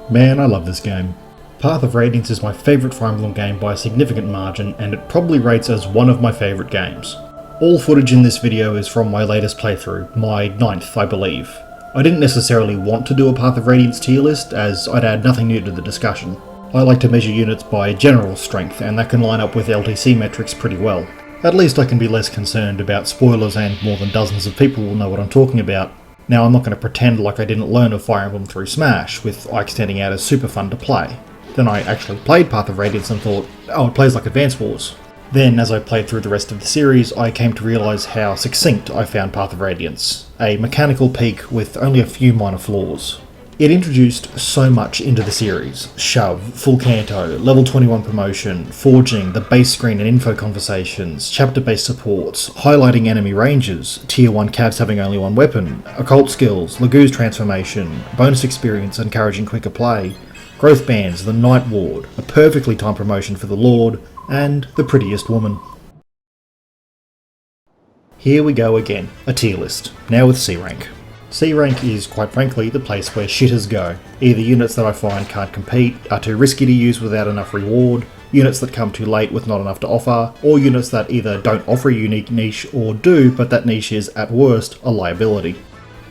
Man, I love this game. Path of Radiance is my favourite Fire Emblem game by a significant margin, and it probably rates as one of my favourite games. All footage in this video is from my latest playthrough, my 9th I believe. I didn't necessarily want to do a Path of Radiance tier list, as I'd add nothing new to the discussion. I like to measure units by general strength, and that can line up with LTC metrics pretty well. At least I can be less concerned about spoilers, and more than dozens of people will know what I'm talking about. Now, I'm not going to pretend like I didn't learn of Fire Emblem through Smash, with Ike standing out as super fun to play. Then I actually played Path of Radiance and thought, oh, it plays like Advance Wars. Then, as I played through the rest of the series, I came to realise how succinct I found Path of Radiance. A mechanical peak with only a few minor flaws. It introduced so much into the series. Shove, full canto, level 21 promotion, forging, the base screen and info conversations, chapter-based supports, highlighting enemy ranges, tier 1 cabs having only one weapon, occult skills, Lagoo's transformation, bonus experience encouraging quicker play, growth bands, the Night Ward, a perfectly timed promotion for the Lord, and the prettiest woman. Here we go again, a tier list, now with C rank. C rank is, quite frankly, the place where shitters go. Either units that I find can't compete, are too risky to use without enough reward, units that come too late with not enough to offer, or units that either don't offer a unique niche or do, but that niche is, at worst, a liability.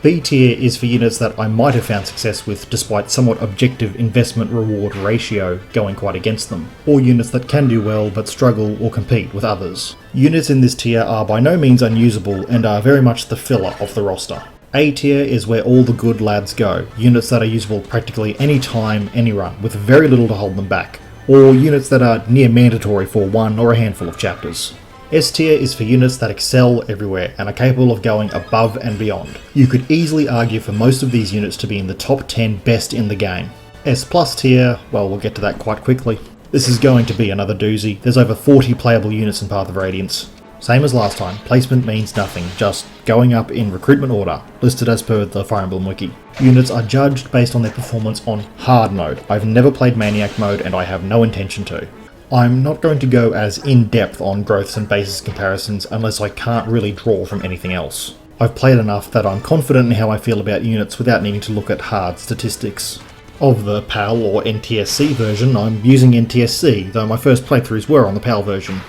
B tier is for units that I might have found success with despite somewhat objective investment-reward ratio going quite against them, or units that can do well but struggle or compete with others. Units in this tier are by no means unusable and are very much the filler of the roster. A tier is where all the good lads go, units that are usable practically any time, any run, with very little to hold them back, or units that are near mandatory for one or a handful of chapters. S tier is for units that excel everywhere and are capable of going above and beyond. You could easily argue for most of these units to be in the top 10 best in the game. S plus tier, well, we'll get to that quite quickly. This is going to be another doozy. There's over 40 playable units in Path of Radiance. Same as last time, placement means nothing, just going up in recruitment order, listed as per the Fire Emblem wiki. Units are judged based on their performance on hard mode. I've never played Maniac mode and I have no intention to. I'm not going to go as in-depth on growths and basis comparisons unless I can't really draw from anything else. I've played enough that I'm confident in how I feel about units without needing to look at hard statistics. Of the PAL or NTSC version, I'm using NTSC, though my first playthroughs were on the PAL version.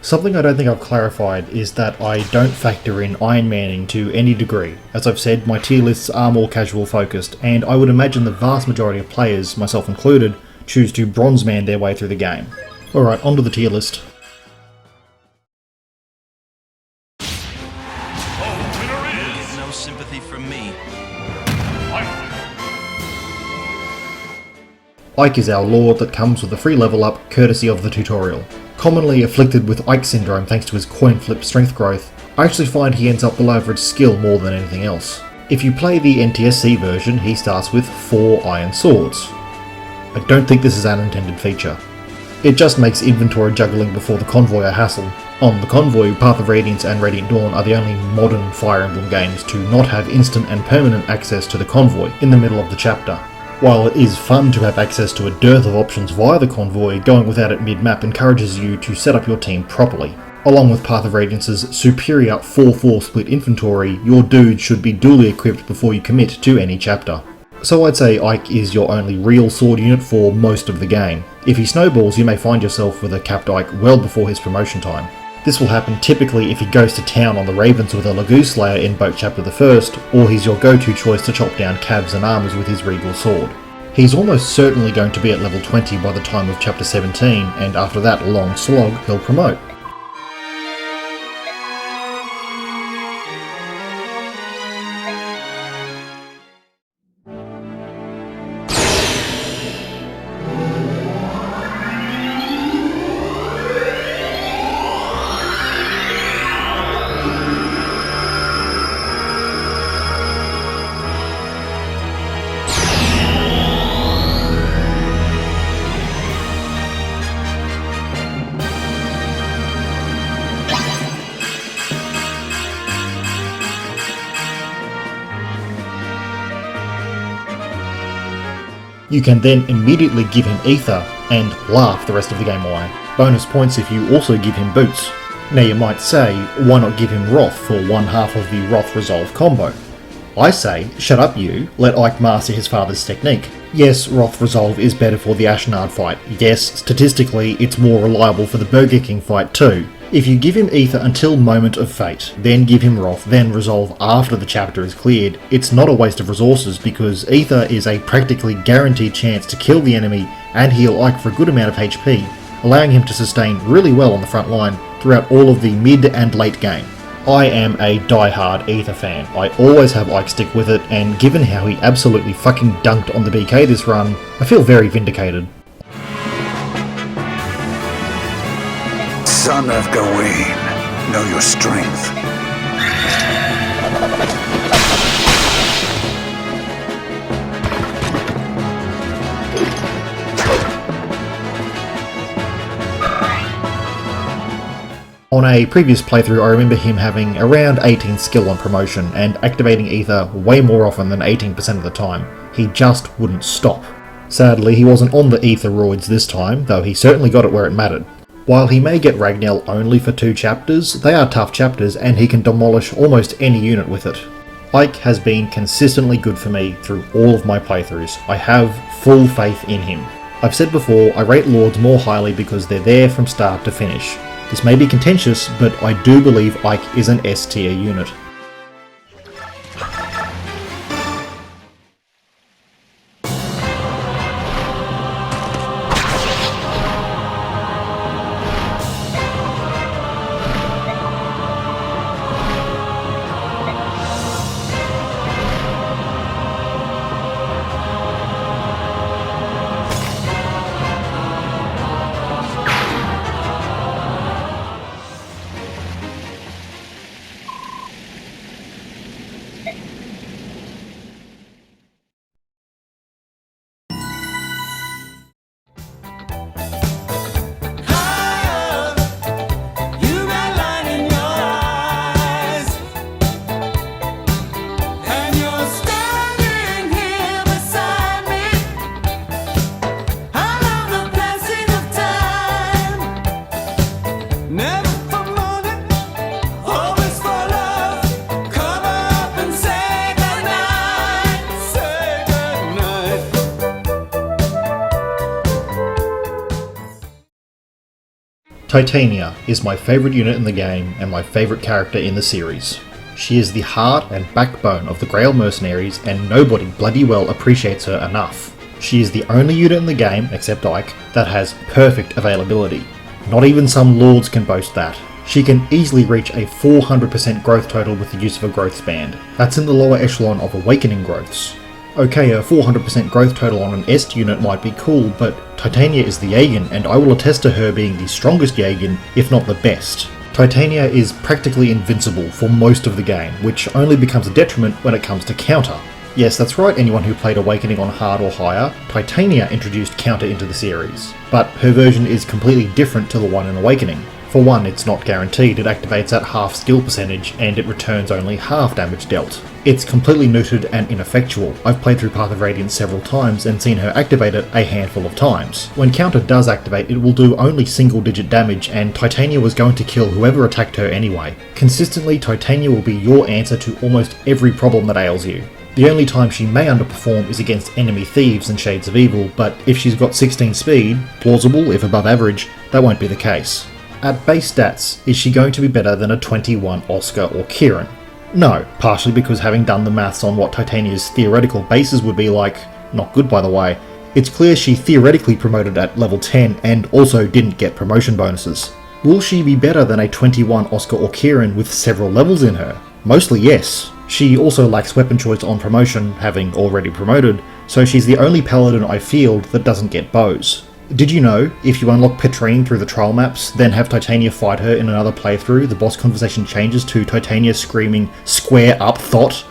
Something I don't think I've clarified is that I don't factor in Iron Manning to any degree. As I've said, my tier lists are more casual focused, and I would imagine the vast majority of players, myself included, choose to Bronze Man their way through the game. Alright, onto the tier list. No sympathy from me. Ike is our lord that comes with a free level up courtesy of the tutorial. Commonly afflicted with Ike syndrome thanks to his coin flip strength growth, I actually find he ends up below average skill more than anything else. If you play the NTSC version, he starts with 4 iron swords. I don't think this is an intended feature. It just makes inventory juggling before the convoy a hassle. On the convoy, Path of Radiance and Radiant Dawn are the only modern Fire Emblem games to not have instant and permanent access to the convoy in the middle of the chapter. While it is fun to have access to a dearth of options via the convoy, going without it mid-map encourages you to set up your team properly. Along with Path of Radiance's superior 4-4 split inventory, your dude should be duly equipped before you commit to any chapter. So I'd say Ike is your only real sword unit for most of the game. If he snowballs, you may find yourself with a capped Ike well before his promotion time. This will happen typically if he goes to town on the Ravens with a Lagoo Slayer in Boat Chapter the 1st, or he's your go-to choice to chop down cabs and armors with his regal sword. He's almost certainly going to be at level 20 by the time of Chapter 17, and after that long slog, he'll promote. You can then immediately give him Ether and laugh the rest of the game away. Bonus points if you also give him Boots. Now you might say, why not give him Wrath for one half of the Wrath Resolve combo? I say, shut up you, let Ike master his father's technique. Yes, Wrath Resolve is better for the Ashnard fight. Yes, statistically it's more reliable for the Burger King fight too. If you give him Ether until Moment of Fate, then give him Wrath, then Resolve after the chapter is cleared, it's not a waste of resources because Ether is a practically guaranteed chance to kill the enemy and heal Ike for a good amount of HP, allowing him to sustain really well on the front line throughout all of the mid and late game. I am a die-hard Ether fan. I always have Ike stick with it, and given how he absolutely fucking dunked on the BK this run, I feel very vindicated. Son of Gawain, know your strength. On a previous playthrough, I remember him having around 18 skill on promotion and activating Ether way more often than 18% of the time. He just wouldn't stop. Sadly, he wasn't on the Ether roids this time, though he certainly got it where it mattered. While he may get Ragnael only for 2 chapters, they are tough chapters and he can demolish almost any unit with it. Ike has been consistently good for me through all of my playthroughs. I have full faith in him. I've said before, I rate Lords more highly because they're there from start to finish. This may be contentious, but I do believe Ike is an S tier unit. Titania is my favourite unit in the game and my favourite character in the series. She is the heart and backbone of the Grail Mercenaries and nobody bloody well appreciates her enough. She is the only unit in the game, except Ike, that has perfect availability. Not even some lords can boast that. She can easily reach a 400% growth total with the use of a growth band. That's in the lower echelon of awakening growths. Okay, a 400% growth total on an Est unit might be cool, but Titania is the Jaegen, and I will attest to her being the strongest Jaegen, if not the best. Titania is practically invincible for most of the game, which only becomes a detriment when it comes to counter. Yes, that's right, anyone who played Awakening on hard or higher, Titania introduced counter into the series, but her version is completely different to the one in Awakening. For one, it's not guaranteed, it activates at half skill percentage and it returns only half damage dealt. It's completely neutered and ineffectual. I've played through Path of Radiance several times and seen her activate it a handful of times. When counter does activate, it will do only single digit damage and Titania was going to kill whoever attacked her anyway. Consistently, Titania will be your answer to almost every problem that ails you. The only time she may underperform is against enemy thieves and Shades of Evil, but if she's got 16 speed, plausible if above average, that won't be the case. At base stats, is she going to be better than a 21 Oscar or Kieran? No, partially because having done the maths on what Titania's theoretical bases would be like, not good by the way, it's clear she theoretically promoted at level 10 and also didn't get promotion bonuses. Will she be better than a 21 Oscar or Kieran with several levels in her? Mostly yes. She also lacks weapon choice on promotion, having already promoted, so she's the only paladin I field that doesn't get bows. Did you know, if you unlock Petrine through the trial maps, then have Titania fight her in another playthrough, the boss conversation changes to Titania screaming, "Square up, thought"?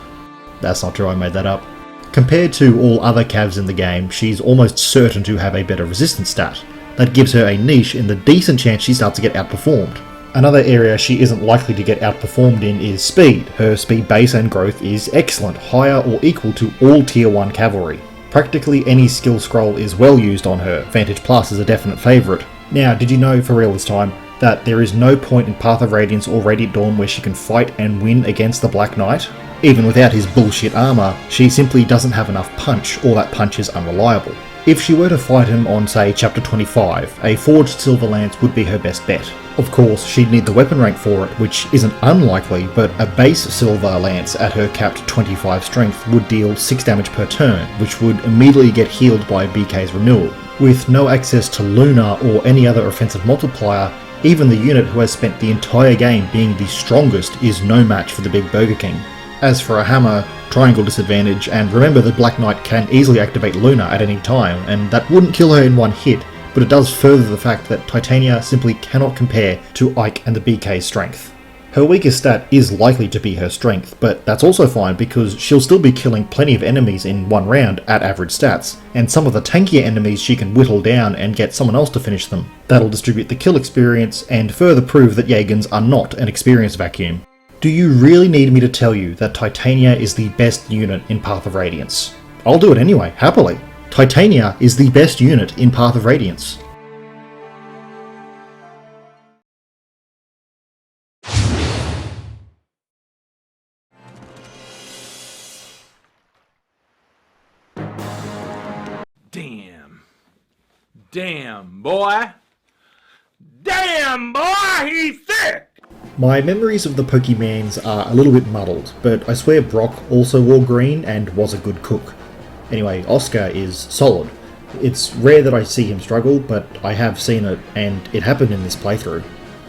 That's not true, I made that up. Compared to all other cavs in the game, she's almost certain to have a better resistance stat. That gives her a niche in the decent chance she starts to get outperformed. Another area she isn't likely to get outperformed in is speed. Her speed base and growth is excellent, higher or equal to all tier 1 cavalry. Practically any skill scroll is well used on her, Vantage Plus is a definite favourite. Now, did you know, for real this time, that there is no point in Path of Radiance or Radiant Dawn where she can fight and win against the Black Knight? Even without his bullshit armour, she simply doesn't have enough punch, or that punch is unreliable. If she were to fight him on, say, chapter 25, a forged silver lance would be her best bet. Of course, she'd need the weapon rank for it, which isn't unlikely, but a base silver lance at her capped 25 strength would deal 6 damage per turn, which would immediately get healed by BK's renewal. With no access to Luna or any other offensive multiplier, even the unit who has spent the entire game being the strongest is no match for the big Burger King. As for a hammer, triangle disadvantage, and remember the Black Knight can easily activate Luna at any time, and that wouldn't kill her in one hit, but it does further the fact that Titania simply cannot compare to Ike and the BK's strength. Her weakest stat is likely to be her strength, but that's also fine because she'll still be killing plenty of enemies in one round at average stats, and some of the tankier enemies she can whittle down and get someone else to finish them. That'll distribute the kill experience and further prove that Jägans are not an experience vacuum. Do you really need me to tell you that Titania is the best unit in Path of Radiance? I'll do it anyway, happily. Titania is the best unit in Path of Radiance. Damn, boy! Damn, boy, he's thick! My memories of the Pokemans are a little bit muddled, but I swear Brock also wore green and was a good cook. Anyway, Oscar is solid. It's rare that I see him struggle, but I have seen it, and it happened in this playthrough.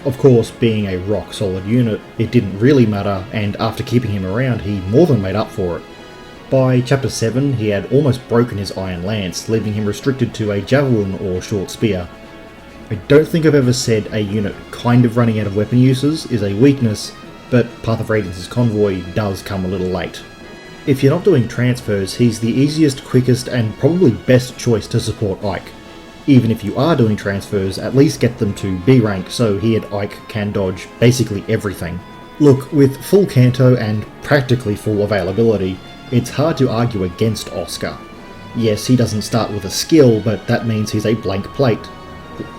Of course, being a rock solid unit, it didn't really matter, and after keeping him around, he more than made up for it. By chapter 7, he had almost broken his Iron Lance, leaving him restricted to a javelin or short spear. I don't think I've ever said a unit kind of running out of weapon uses is a weakness, but Path of Radiance's Convoy does come a little late. If you're not doing transfers, he's the easiest, quickest, and probably best choice to support Ike. Even if you are doing transfers, at least get them to B rank so he and Ike can dodge basically everything. Look, with full Canto and practically full availability, it's hard to argue against Oscar. Yes, he doesn't start with a skill, but that means he's a blank plate.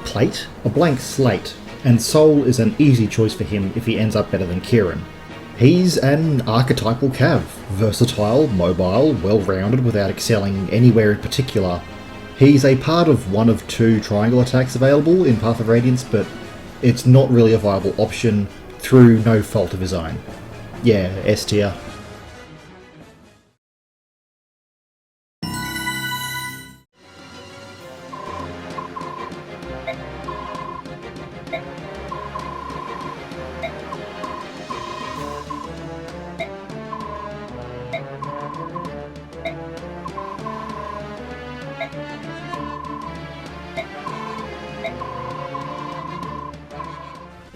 Plate? A blank slate. And Soul is an easy choice for him if he ends up better than Kieran. He's an archetypal Cav. Versatile, mobile, well-rounded without excelling anywhere in particular. He's a part of one of 2 triangle attacks available in Path of Radiance, but it's not really a viable option through no fault of his own. Yeah, S tier.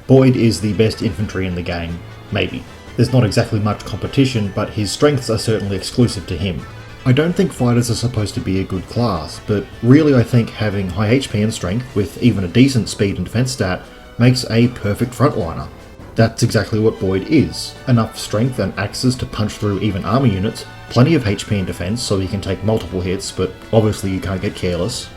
Boyd is the best infantry in the game, maybe. There's not exactly much competition, but his strengths are certainly exclusive to him. I don't think fighters are supposed to be a good class, but really I think having high HP and strength, with even a decent speed and defense stat, makes a perfect frontliner. That's exactly what Boyd is. Enough strength and axes to punch through even armor units, plenty of HP and defense so he can take multiple hits, but obviously you can't get careless.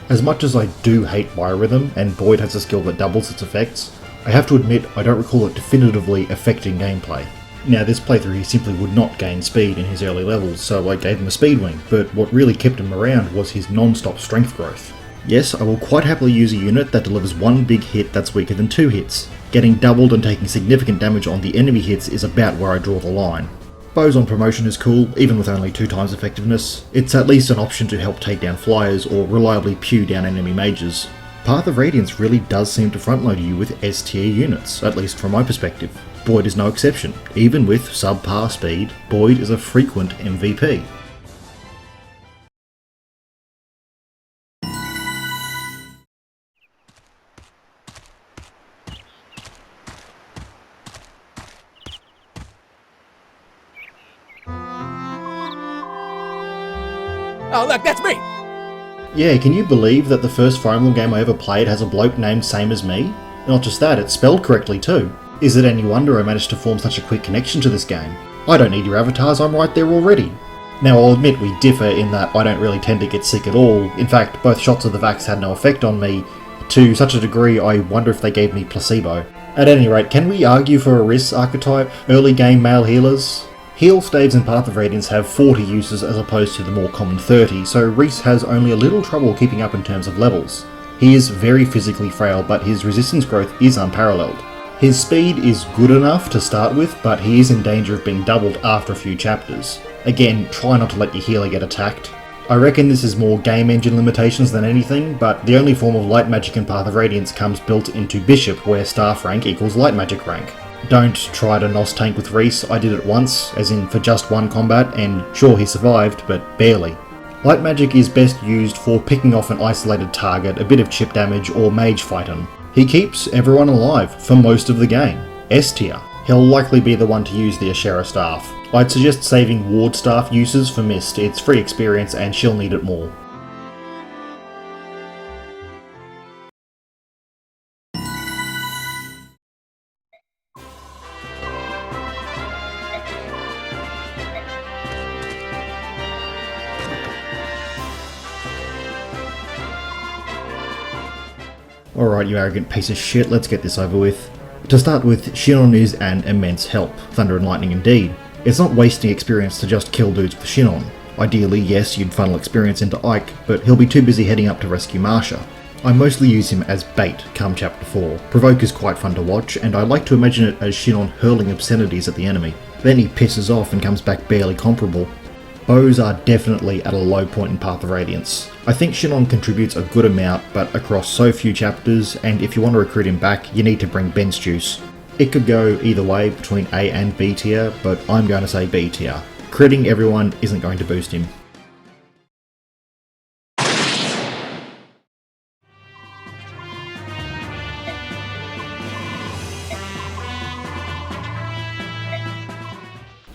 As much as I do hate Biorhythm, and Boyd has a skill that doubles its effects, I have to admit I don't recall it definitively affecting gameplay. Now this playthrough he simply would not gain speed in his early levels, so I gave him a speed wing, but what really kept him around was his non-stop strength growth. Yes, I will quite happily use a unit that delivers one big hit that's weaker than 2 hits. Getting doubled and taking significant damage on the enemy hits is about where I draw the line. Bows on promotion is cool, even with only 2 times effectiveness. It's at least an option to help take down flyers or reliably pew down enemy mages. Path of Radiance really does seem to frontload you with S tier units, at least from my perspective. Boyd is no exception. Even with subpar speed, Boyd is a frequent MVP. Oh, look, that's me! Yeah, can you believe that the first Fire Emblem game I ever played has a bloke named same as me? Not just that, it's spelled correctly too. Is it any wonder I managed to form such a quick connection to this game? I don't need your avatars, I'm right there already. Now I'll admit we differ in that I don't really tend to get sick at all. In fact, both shots of the vax had no effect on me, to such a degree I wonder if they gave me placebo. At any rate, can we argue for a Rhys archetype? Early game male healers? Heal staves in Path of Radiance have 40 uses as opposed to the more common 30, so Rhys has only a little trouble keeping up in terms of levels. He is very physically frail, but his resistance growth is unparalleled. His speed is good enough to start with, but he is in danger of being doubled after a few chapters. Again, try not to let your healer get attacked. I reckon this is more game engine limitations than anything, but the only form of light magic in Path of Radiance comes built into Bishop, where staff rank equals light magic rank. Don't try to NOS tank with Rhys. I did it once, as in for just one combat, and sure he survived, but barely. Light magic is best used for picking off an isolated target, a bit of chip damage, or mage fighting. He keeps everyone alive for most of the game. S tier. He'll likely be the one to use the Ashera staff. I'd suggest saving ward staff uses for Mist, it's free experience and she'll need it more. Alright, you arrogant piece of shit, let's get this over with. To start with, Shinon is an immense help, thunder and lightning indeed. It's not wasting experience to just kill dudes with Shinon. Ideally, yes, you'd funnel experience into Ike, but he'll be too busy heading up to rescue Marcia. I mostly use him as bait come chapter 4. Provoke is quite fun to watch, and I like to imagine it as Shinon hurling obscenities at the enemy. Then he pisses off and comes back barely comparable. Bows are definitely at a low point in Path of Radiance. I think Shinon contributes a good amount, but across so few chapters, and if you want to recruit him back, you need to bring bench juice. It could go either way between A and B tier, but I'm going to say B tier. Critting everyone isn't going to boost him.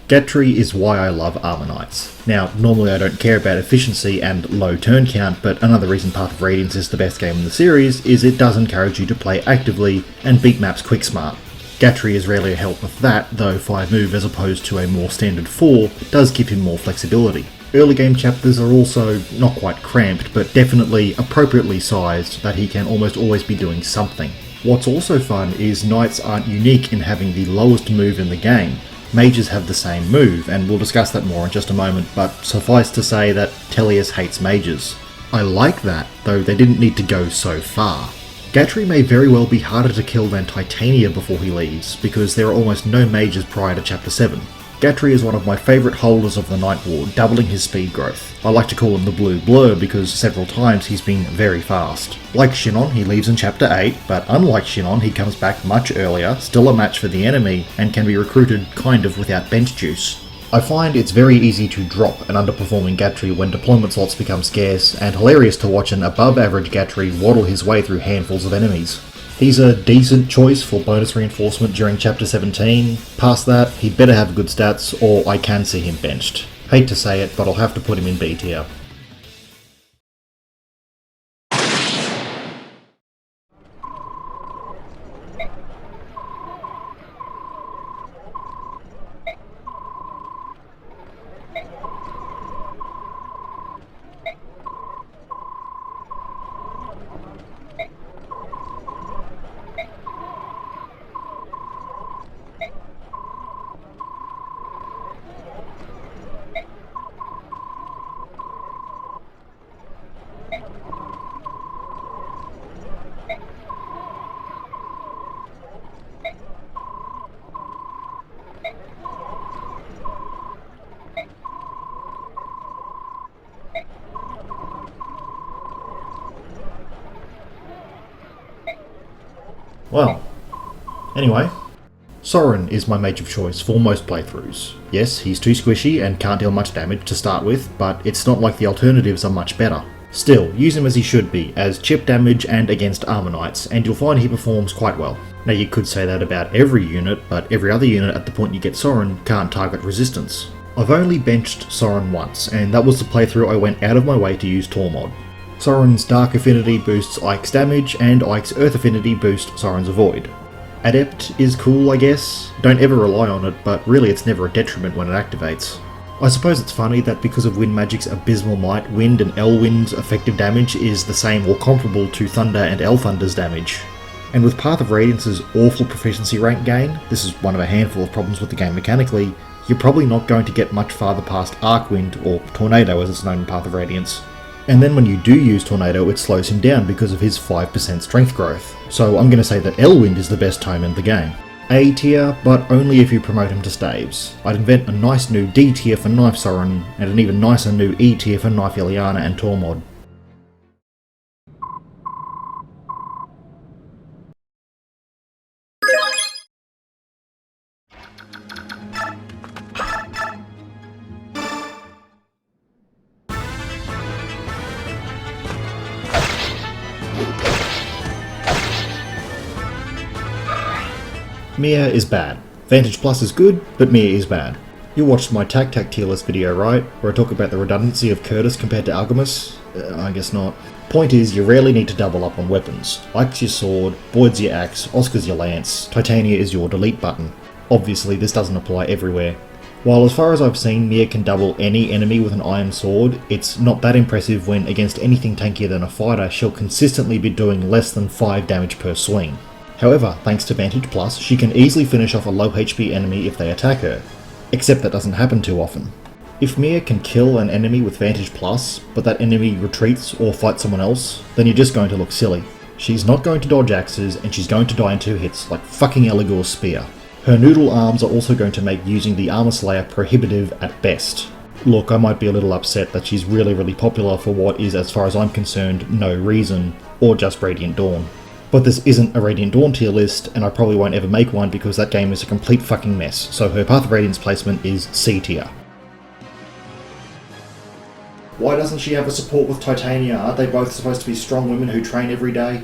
Gatrie is why I love Armor Knights. Now, normally I don't care about efficiency and low turn count, but another reason Path of Radiance is the best game in the series is it does encourage you to play actively and beat maps quick smart. Gatrie is rarely a help with that, though 5 move as opposed to a more standard 4 does give him more flexibility. Early game chapters are also not quite cramped, but definitely appropriately sized that he can almost always be doing something. What's also fun is Knights aren't unique in having the lowest move in the game. Mages have the same move, and we'll discuss that more in just a moment, but suffice to say that Tellius hates mages. I like that, though they didn't need to go so far. Gatrie may very well be harder to kill than Titania before he leaves, because there are almost no mages prior to chapter 7. Gatrie is one of my favourite holders of the Night Ward, doubling his speed growth. I like to call him the Blue Blur because several times he's been very fast. Like Shinon, he leaves in chapter 8, but unlike Shinon, he comes back much earlier, still a match for the enemy, and can be recruited kind of without bench juice. I find it's very easy to drop an underperforming Gatrie when deployment slots become scarce, and hilarious to watch an above average Gatrie waddle his way through handfuls of enemies. He's a decent choice for bonus reinforcement during chapter 17. Past that, he'd better have good stats, or I can see him benched. Hate to say it, but I'll have to put him in B tier. Well, anyway, Soren is my mage of choice for most playthroughs. Yes, he's too squishy and can't deal much damage to start with, but it's not like the alternatives are much better. Still, use him as he should be, as chip damage and against armor knights, and you'll find he performs quite well. Now you could say that about every unit, but every other unit at the point you get Soren can't target resistance. I've only benched Soren once, and that was the playthrough I went out of my way to use Tormod. Soren's Dark Affinity boosts Ike's damage, and Ike's Earth Affinity boosts Soren's Avoid. Adept is cool, I guess. Don't ever rely on it, but really it's never a detriment when it activates. I suppose it's funny that because of Wind Magic's abysmal might, Wind and Elwind's effective damage is the same or comparable to Thunder and Elthunder's damage. And with Path of Radiance's awful proficiency rank gain, this is one of a handful of problems with the game mechanically, you're probably not going to get much farther past Arcwind, or Tornado as it's known in Path of Radiance. And then when you do use Tornado, it slows him down because of his 5% strength growth. So I'm going to say that Elwind is the best tome in the game. A tier, but only if you promote him to staves. I'd invent a nice new D tier for Knife Soren, and an even nicer new E tier for Knife Ilyana and Tormod. Mia is bad. Vantage Plus is good, but Mia is bad. You watched my Tac tier list video, right? Where I talk about the redundancy of Curtis compared to Algemus? I guess not. Point is, you rarely need to double up on weapons. Ike's your sword, Boyd's your axe, Oscar's your lance, Titania is your delete button. Obviously, this doesn't apply everywhere. While as far as I've seen, Mia can double any enemy with an iron sword, it's not that impressive when against anything tankier than a fighter, she'll consistently be doing less than 5 damage per swing. However, thanks to Vantage Plus, she can easily finish off a low HP enemy if they attack her. Except that doesn't happen too often. If Mia can kill an enemy with Vantage Plus, but that enemy retreats or fights someone else, then you're just going to look silly. She's not going to dodge axes, and she's going to die in 2 hits, like fucking Eligor's spear. Her noodle arms are also going to make using the Armor Slayer prohibitive at best. Look, I might be a little upset that she's really popular for what is, as far as I'm concerned, no reason, or just Radiant Dawn. But this isn't a Radiant Dawn tier list, and I probably won't ever make one because that game is a complete fucking mess, so her Path of Radiance placement is C tier. Why doesn't she have a support with Titania? Aren't they both supposed to be strong women who train every day?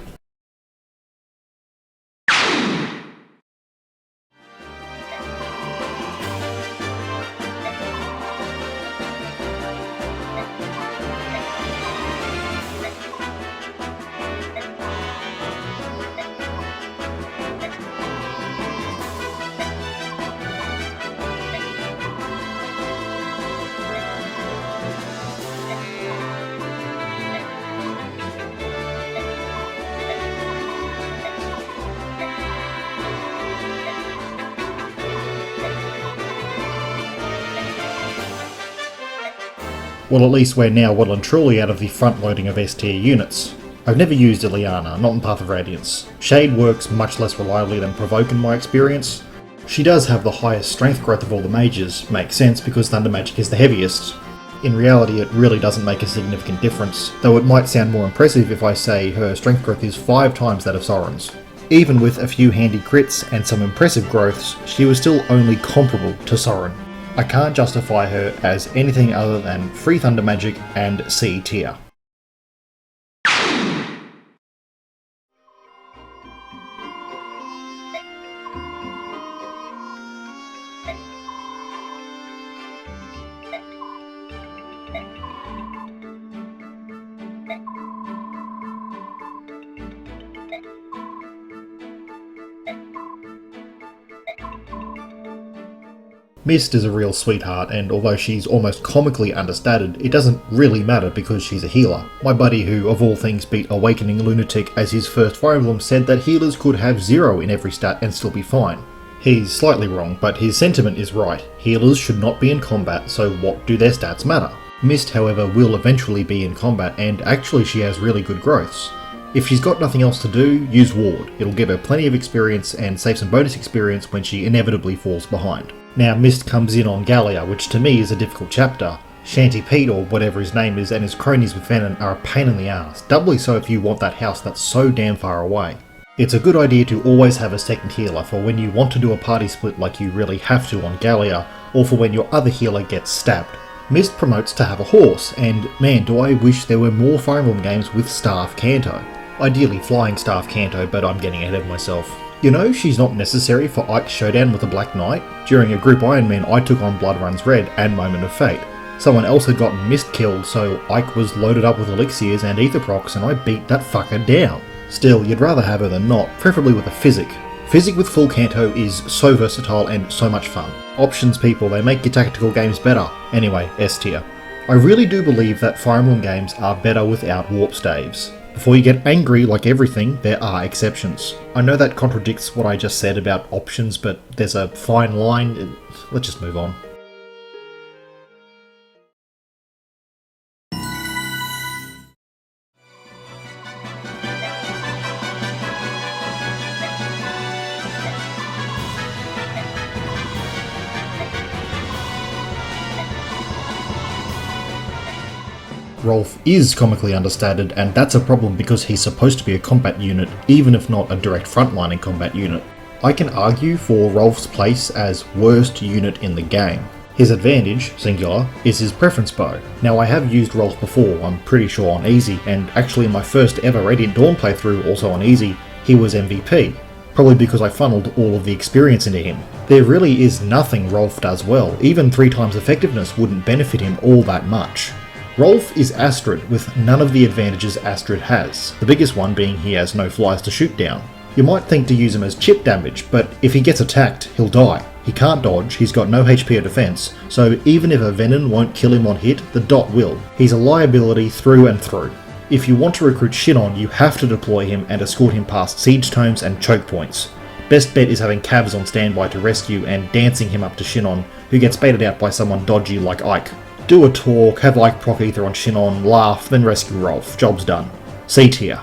Well, at least we're now well and truly out of the front loading of S tier units. I've never used Ilyana, not in Path of Radiance. Shade works much less reliably than Provoke in my experience. She does have the highest strength growth of all the mages, makes sense because Thunder Magic is the heaviest. In reality, it really doesn't make a significant difference, though it might sound more impressive if I say her strength growth is 5 times that of Soren's. Even with a few handy crits and some impressive growths, she was still only comparable to Soren. I can't justify her as anything other than free Thunder Magic and C tier. Mist is a real sweetheart, and although she's almost comically understated, it doesn't really matter because she's a healer. My buddy, who of all things beat Awakening Lunatic as his first Fire Emblem, said that healers could have 0 in every stat and still be fine. He's slightly wrong, but his sentiment is right. Healers should not be in combat, so what do their stats matter? Mist, however, will eventually be in combat, and actually she has really good growths. If she's got nothing else to do, use Ward. It'll give her plenty of experience and save some bonus experience when she inevitably falls behind. Now Mist comes in on Gallia, which to me is a difficult chapter. Shanty Pete, or whatever his name is, and his cronies with Venom are a pain in the ass, doubly so if you want that house that's so damn far away. It's a good idea to always have a second healer for when you want to do a party split like you really have to on Gallia, or for when your other healer gets stabbed. Mist promotes to have a horse, and man do I wish there were more Fire Emblem games with Staff Canto. Ideally Flying Staff Canto, but I'm getting ahead of myself. You know, she's not necessary for Ike's showdown with the Black Knight. During a group Ironman I took on Blood Runs Red and Moment of Fate. Someone else had gotten Mist killed, so Ike was loaded up with elixirs and ether procs and I beat that fucker down. Still, you'd rather have her than not, preferably with a Physic. Physic with full Canto is so versatile and so much fun. Options people, they make your tactical games better. Anyway, S tier. I really do believe that Fire Emblem games are better without warp staves. Before you get angry like everything, there are exceptions. I know that contradicts what I just said about options, but there's a fine line. Let's just move on. Rolf is comically understated, and that's a problem because he's supposed to be a combat unit, even if not a direct frontlining combat unit. I can argue for Rolf's place as worst unit in the game. His advantage, singular, is his preference bow. Now I have used Rolf before, I'm pretty sure on easy, and actually in my first ever Radiant Dawn playthrough, also on easy, he was MVP. Probably because I funneled all of the experience into him. There really is nothing Rolf does well, even 3 times effectiveness wouldn't benefit him all that much. Rolf is Astrid, with none of the advantages Astrid has, the biggest one being he has no flies to shoot down. You might think to use him as chip damage, but if he gets attacked, he'll die. He can't dodge, he's got no HP or defense, so even if a Venom won't kill him on hit, the dot will. He's a liability through and through. If you want to recruit Shinon, you have to deploy him and escort him past siege tomes and choke points. Best bet is having Cavs on standby to rescue and dancing him up to Shinon, who gets baited out by someone dodgy like Ike. Do a talk, have Ike proc ether on Shinon, laugh, then rescue Rolf. Job's done. C tier.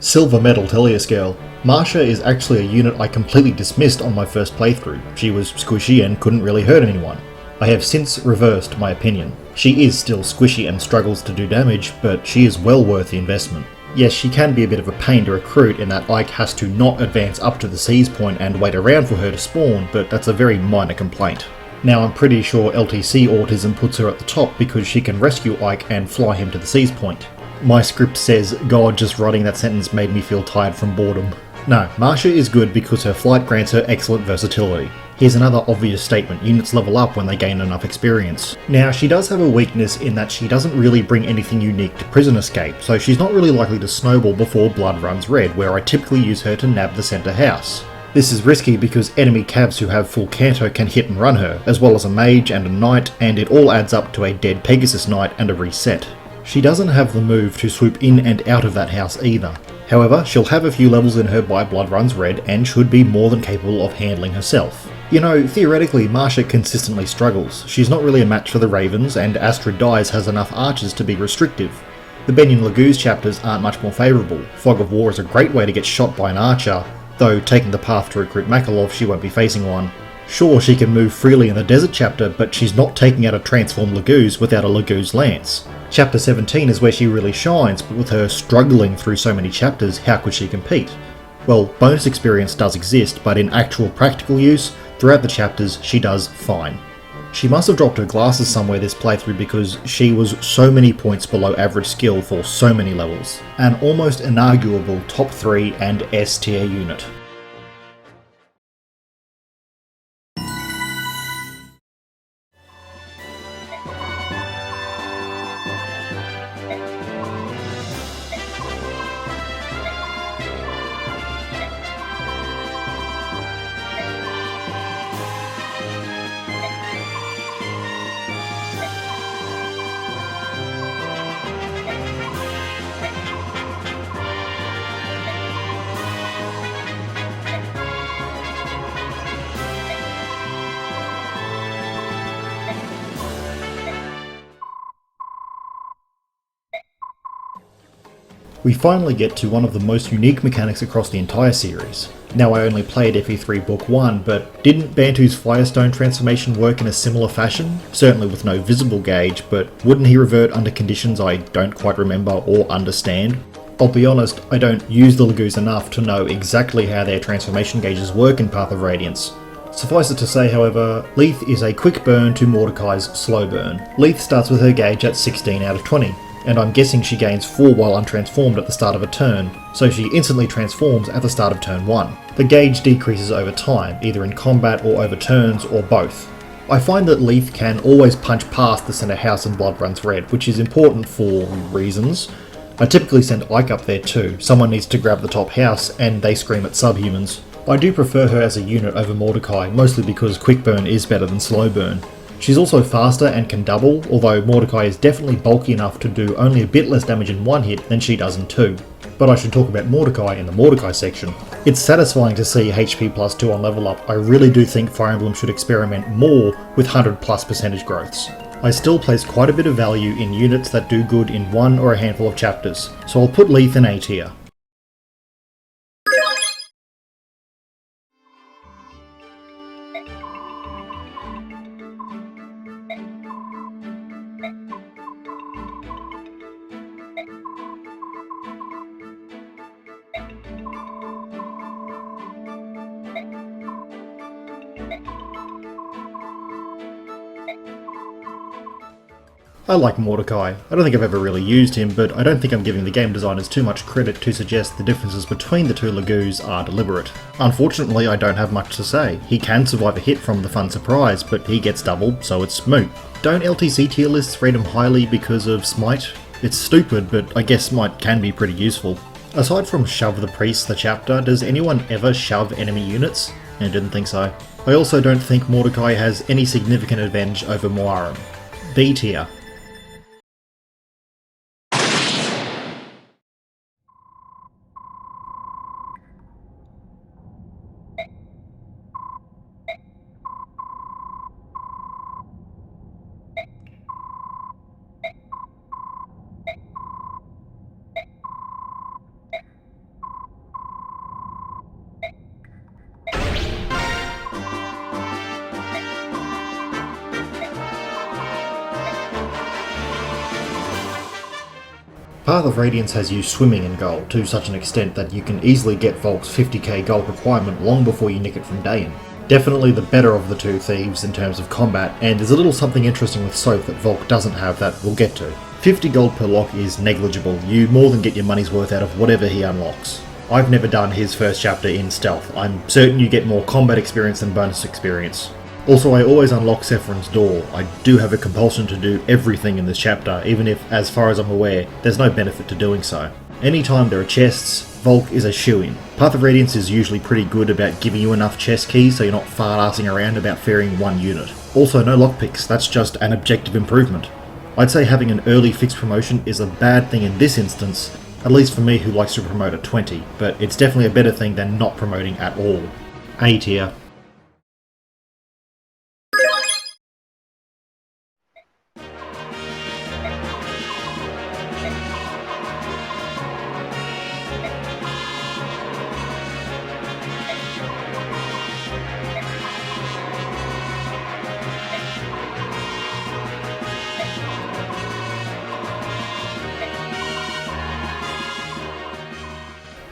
Silver Medal Telescale. Marcia is actually a unit I completely dismissed on my first playthrough. She was squishy and couldn't really hurt anyone. I have since reversed my opinion. She is still squishy and struggles to do damage, but she is well worth the investment. Yes, she can be a bit of a pain to recruit in that Ike has to not advance up to the seize point and wait around for her to spawn, but that's a very minor complaint. Now I'm pretty sure LTC autism puts her at the top because she can rescue Ike and fly him to the seize point. My script says, God, just writing that sentence made me feel tired from boredom. No, Marcia is good because her flight grants her excellent versatility. Here's another obvious statement, units level up when they gain enough experience. Now, she does have a weakness in that she doesn't really bring anything unique to Prison Escape, so she's not really likely to snowball before blood runs red, where I typically use her to nab the centre house. This is risky because enemy Cavs who have full canto can hit and run her, as well as a mage and a knight, and it all adds up to a dead Pegasus knight and a reset. She doesn't have the move to swoop in and out of that house either. However, she'll have a few levels in her by blood runs red and should be more than capable of handling herself. You know, theoretically Marcia consistently struggles. She's not really a match for the Ravens, and Astrid Dies has enough archers to be restrictive. The Benyon Laguz chapters aren't much more favourable. Fog of War is a great way to get shot by an archer, though taking the path to recruit Makalov she won't be facing one. Sure, she can move freely in the desert chapter, but she's not taking out a transformed Laguz without a Laguz lance. Chapter 17 is where she really shines, but with her struggling through so many chapters, how could she compete? Well, bonus experience does exist, but in actual practical use, throughout the chapters, she does fine. She must have dropped her glasses somewhere this playthrough because she was so many points below average skill for so many levels. An almost inarguable top 3 and S tier unit. We finally get to one of the most unique mechanics across the entire series. Now I only played FE3 Book 1, but didn't Bantu's Firestone transformation work in a similar fashion? Certainly with no visible gauge, but wouldn't he revert under conditions I don't quite remember or understand? I'll be honest, I don't use the Laguz enough to know exactly how their transformation gauges work in Path of Radiance. Suffice it to say, however, Lethe is a quick burn to Mordecai's slow burn. Lethe starts with her gauge at 16 out of 20. And I'm guessing she gains 4 while untransformed at the start of a turn, so she instantly transforms at the start of turn 1. The gauge decreases over time, either in combat or over turns, or both. I find that Lethe can always punch past the centre house and blood runs red, which is important for reasons. I typically send Ike up there too. Someone needs to grab the top house and they scream at subhumans. I do prefer her as a unit over Mordecai, mostly because quick burn is better than slow burn. She's also faster and can double, although Mordecai is definitely bulky enough to do only a bit less damage in one hit than she does in two. But I should talk about Mordecai in the Mordecai section. It's satisfying to see HP plus 2 on level up. I really do think Fire Emblem should experiment more with 100+ % growths. I still place quite a bit of value in units that do good in one or a handful of chapters, so I'll put Lethe in A tier. I like Mordecai. I don't think I've ever really used him, but I don't think I'm giving the game designers too much credit to suggest the differences between the two Lagoos are deliberate. Unfortunately, I don't have much to say. He can survive a hit from the fun surprise, but he gets doubled, so it's moot. Don't LTC tier lists rate him highly because of Smite? It's stupid, but I guess Smite can be pretty useful. Aside from Shove the Priest the chapter, does anyone ever shove enemy units? I didn't think so. I also don't think Mordecai has any significant advantage over Moaram. B tier. Path of Radiance has you swimming in gold to such an extent that you can easily get Volke's 50k gold requirement long before you nick it from Dayan. Definitely the better of the two thieves in terms of combat, and there's a little something interesting with Sothe that Volke doesn't have that we'll get to. 50 gold per lock is negligible, you more than get your money's worth out of whatever he unlocks. I've never done his first chapter in stealth, I'm certain you get more combat experience than bonus experience. Also, I always unlock Sephiron's door. I do have a compulsion to do everything in this chapter, even if, as far as I'm aware, there's no benefit to doing so. Anytime there are chests, Volke is a shoo-in. Path of Radiance is usually pretty good about giving you enough chest keys so you're not fart-arsing around about fearing one unit. Also, no lockpicks, that's just an objective improvement. I'd say having an early fixed promotion is a bad thing in this instance, at least for me who likes to promote at 20, but it's definitely a better thing than not promoting at all. A tier.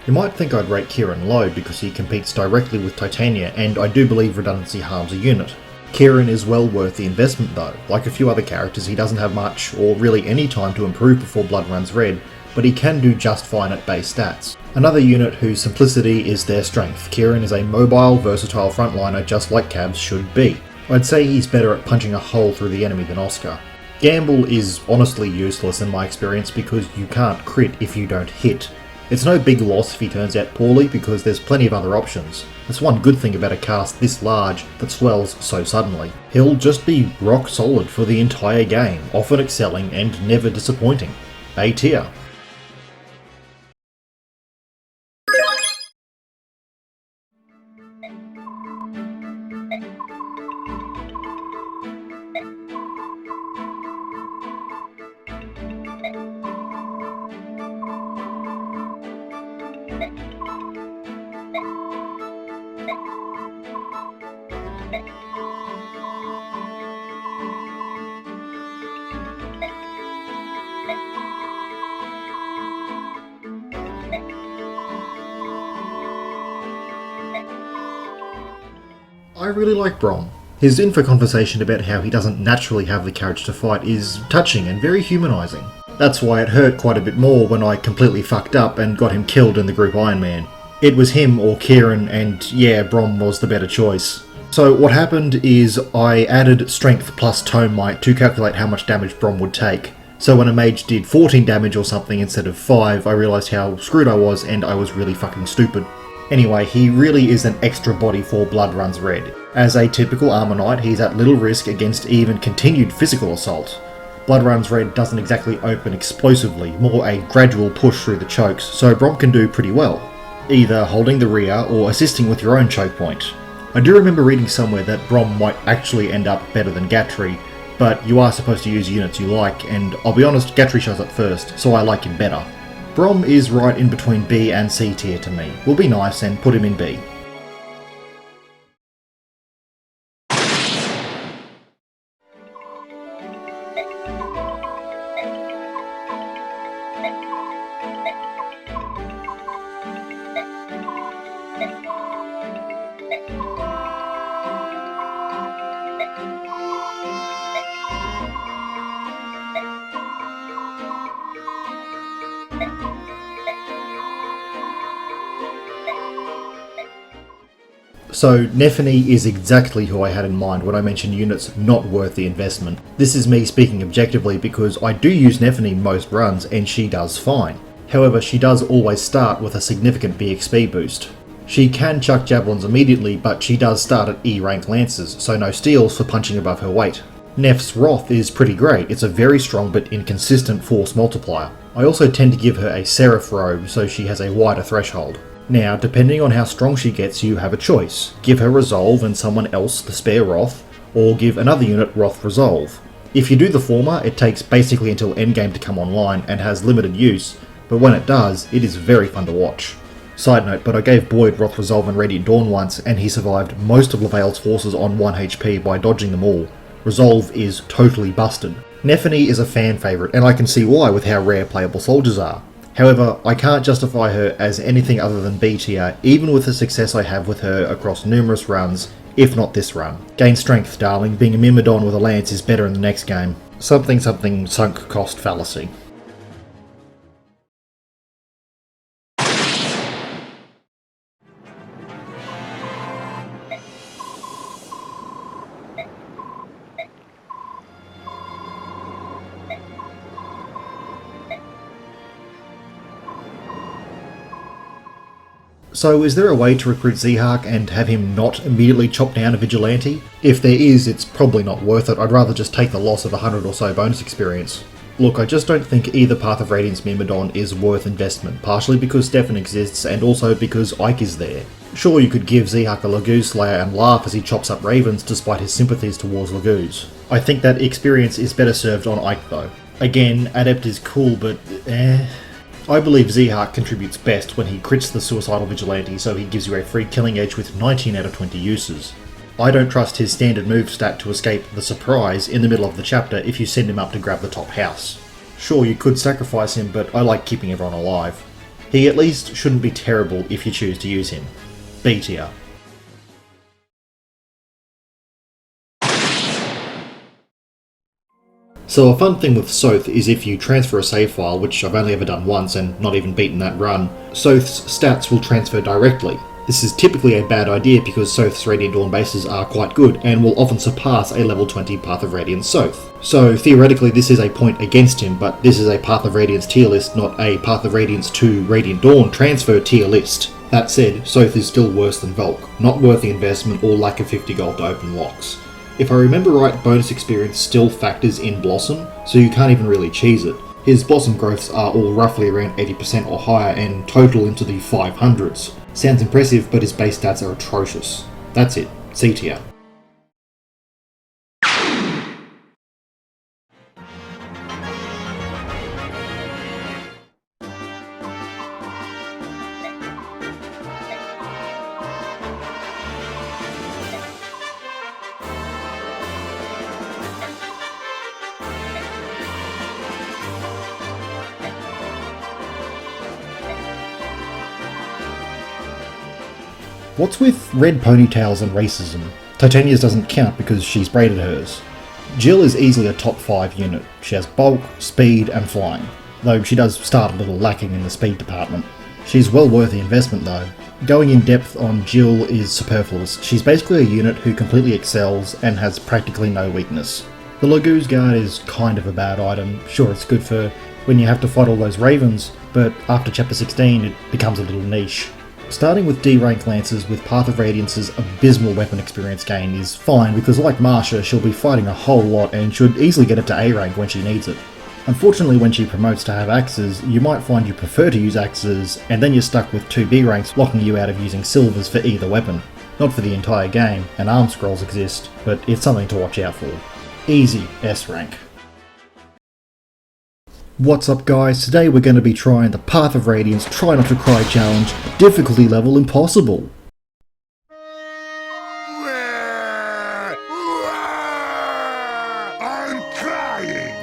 You might think I'd rate Kieran low because he competes directly with Titania, and I do believe redundancy harms a unit. Kieran is well worth the investment though. Like a few other characters, he doesn't have much, or really any time to improve before blood runs red, but he can do just fine at base stats. Another unit whose simplicity is their strength. Kieran is a mobile, versatile frontliner just like cabs should be. I'd say he's better at punching a hole through the enemy than Oscar. Gamble is honestly useless in my experience because you can't crit if you don't hit. It's no big loss if he turns out poorly because there's plenty of other options. That's one good thing about a cast this large that swells so suddenly. He'll just be rock solid for the entire game, often excelling and never disappointing. A tier. I really like Brom. His info conversation about how he doesn't naturally have the courage to fight is touching and very humanising. That's why it hurt quite a bit more when I completely fucked up and got him killed in the group Iron Man. It was him or Kieran, and yeah, Brom was the better choice. So what happened is I added strength plus tome might to calculate how much damage Brom would take. So when a mage did 14 damage or something instead of 5, I realised how screwed I was and I was really fucking stupid. Anyway, he really is an extra body for Blood Runs Red. As a typical armor knight, he's at little risk against even continued physical assault. Blood Runs Red doesn't exactly open explosively, more a gradual push through the chokes, so Brom can do pretty well, either holding the rear or assisting with your own choke point. I do remember reading somewhere that Brom might actually end up better than Gatrie, but you are supposed to use units you like, and I'll be honest, Gatrie shows up first, so I like him better. Brom is right in between B and C tier to me. We'll be nice and put him in B. So Nephenee is exactly who I had in mind when I mentioned units not worth the investment. This is me speaking objectively because I do use Nephenee most runs and she does fine. However, she does always start with a significant BXP boost. She can chuck javelins immediately, but she does start at E rank lances, so no steals for punching above her weight. Neph's Wrath is pretty great, it's a very strong but inconsistent force multiplier. I also tend to give her a Seraph robe so she has a wider threshold. Now, depending on how strong she gets, you have a choice. Give her Resolve and someone else the spare Wrath, or give another unit Wrath Resolve. If you do the former, it takes basically until endgame to come online and has limited use, but when it does, it is very fun to watch. Side note, but I gave Boyd Wrath Resolve and Radiant Dawn once, and he survived most of Lavale's forces on 1 HP by dodging them all. Resolve is totally busted. Nephenee is a fan favourite, and I can see why with how rare playable soldiers are. However, I can't justify her as anything other than B tier, even with the success I have with her across numerous runs, if not this run. Gain strength, darling. Being a Myrmidon with a lance is better in the next game. Something sunk cost fallacy. So is there a way to recruit Zihark and have him not immediately chop down a vigilante? If there is, it's probably not worth it. I'd rather just take the loss of 100 or so bonus experience. Look, I just don't think either Path of Radiance Myrmidon is worth investment, partially because Stefan exists and also because Ike is there. Sure, you could give Zihark a Laguz Slayer and laugh as he chops up ravens despite his sympathies towards Laguz. I think that experience is better served on Ike though. Again, Adept is cool, but I believe Zihark contributes best when he crits the Suicidal Vigilante, so he gives you a free killing edge with 19 out of 20 uses. I don't trust his standard move stat to escape the surprise in the middle of the chapter if you send him up to grab the top house. Sure, you could sacrifice him, but I like keeping everyone alive. He at least shouldn't be terrible if you choose to use him. B tier. So a fun thing with Sothe is if you transfer a save file, which I've only ever done once and not even beaten that run, Sothe's stats will transfer directly. This is typically a bad idea because Sothe's Radiant Dawn bases are quite good and will often surpass a level 20 Path of Radiance Sothe. So theoretically this is a point against him, but this is a Path of Radiance tier list, not a Path of Radiance to Radiant Dawn transfer tier list. That said, Sothe is still worse than Volke, not worth the investment or lack of 50 gold to open locks. If I remember right, bonus experience still factors in Blossom, so you can't even really cheese it. His Blossom growths are all roughly around 80% or higher and total into the 500s. Sounds impressive, but his base stats are atrocious. That's it, C tier. What's with red ponytails and racism? Titania's doesn't count because she's braided hers. Jill is easily a top 5 unit. She has bulk, speed and flying, though she does start a little lacking in the speed department. She's well worth the investment though. Going in depth on Jill is superfluous. She's basically a unit who completely excels and has practically no weakness. The Laguz Guard is kind of a bad item. Sure, it's good for when you have to fight all those ravens, but after chapter 16 it becomes a little niche. Starting with D rank Lancers with Path of Radiance's abysmal weapon experience gain is fine because like Marcia, she'll be fighting a whole lot and should easily get it to A rank when she needs it. Unfortunately, when she promotes to have axes, you might find you prefer to use axes and then you're stuck with 2 B ranks locking you out of using silvers for either weapon. Not for the entire game, and arm scrolls exist, but it's something to watch out for. Easy S rank. What's up guys, today we're going to be trying the Path of Radiance Try Not to Cry challenge, difficulty level impossible. I'm crying!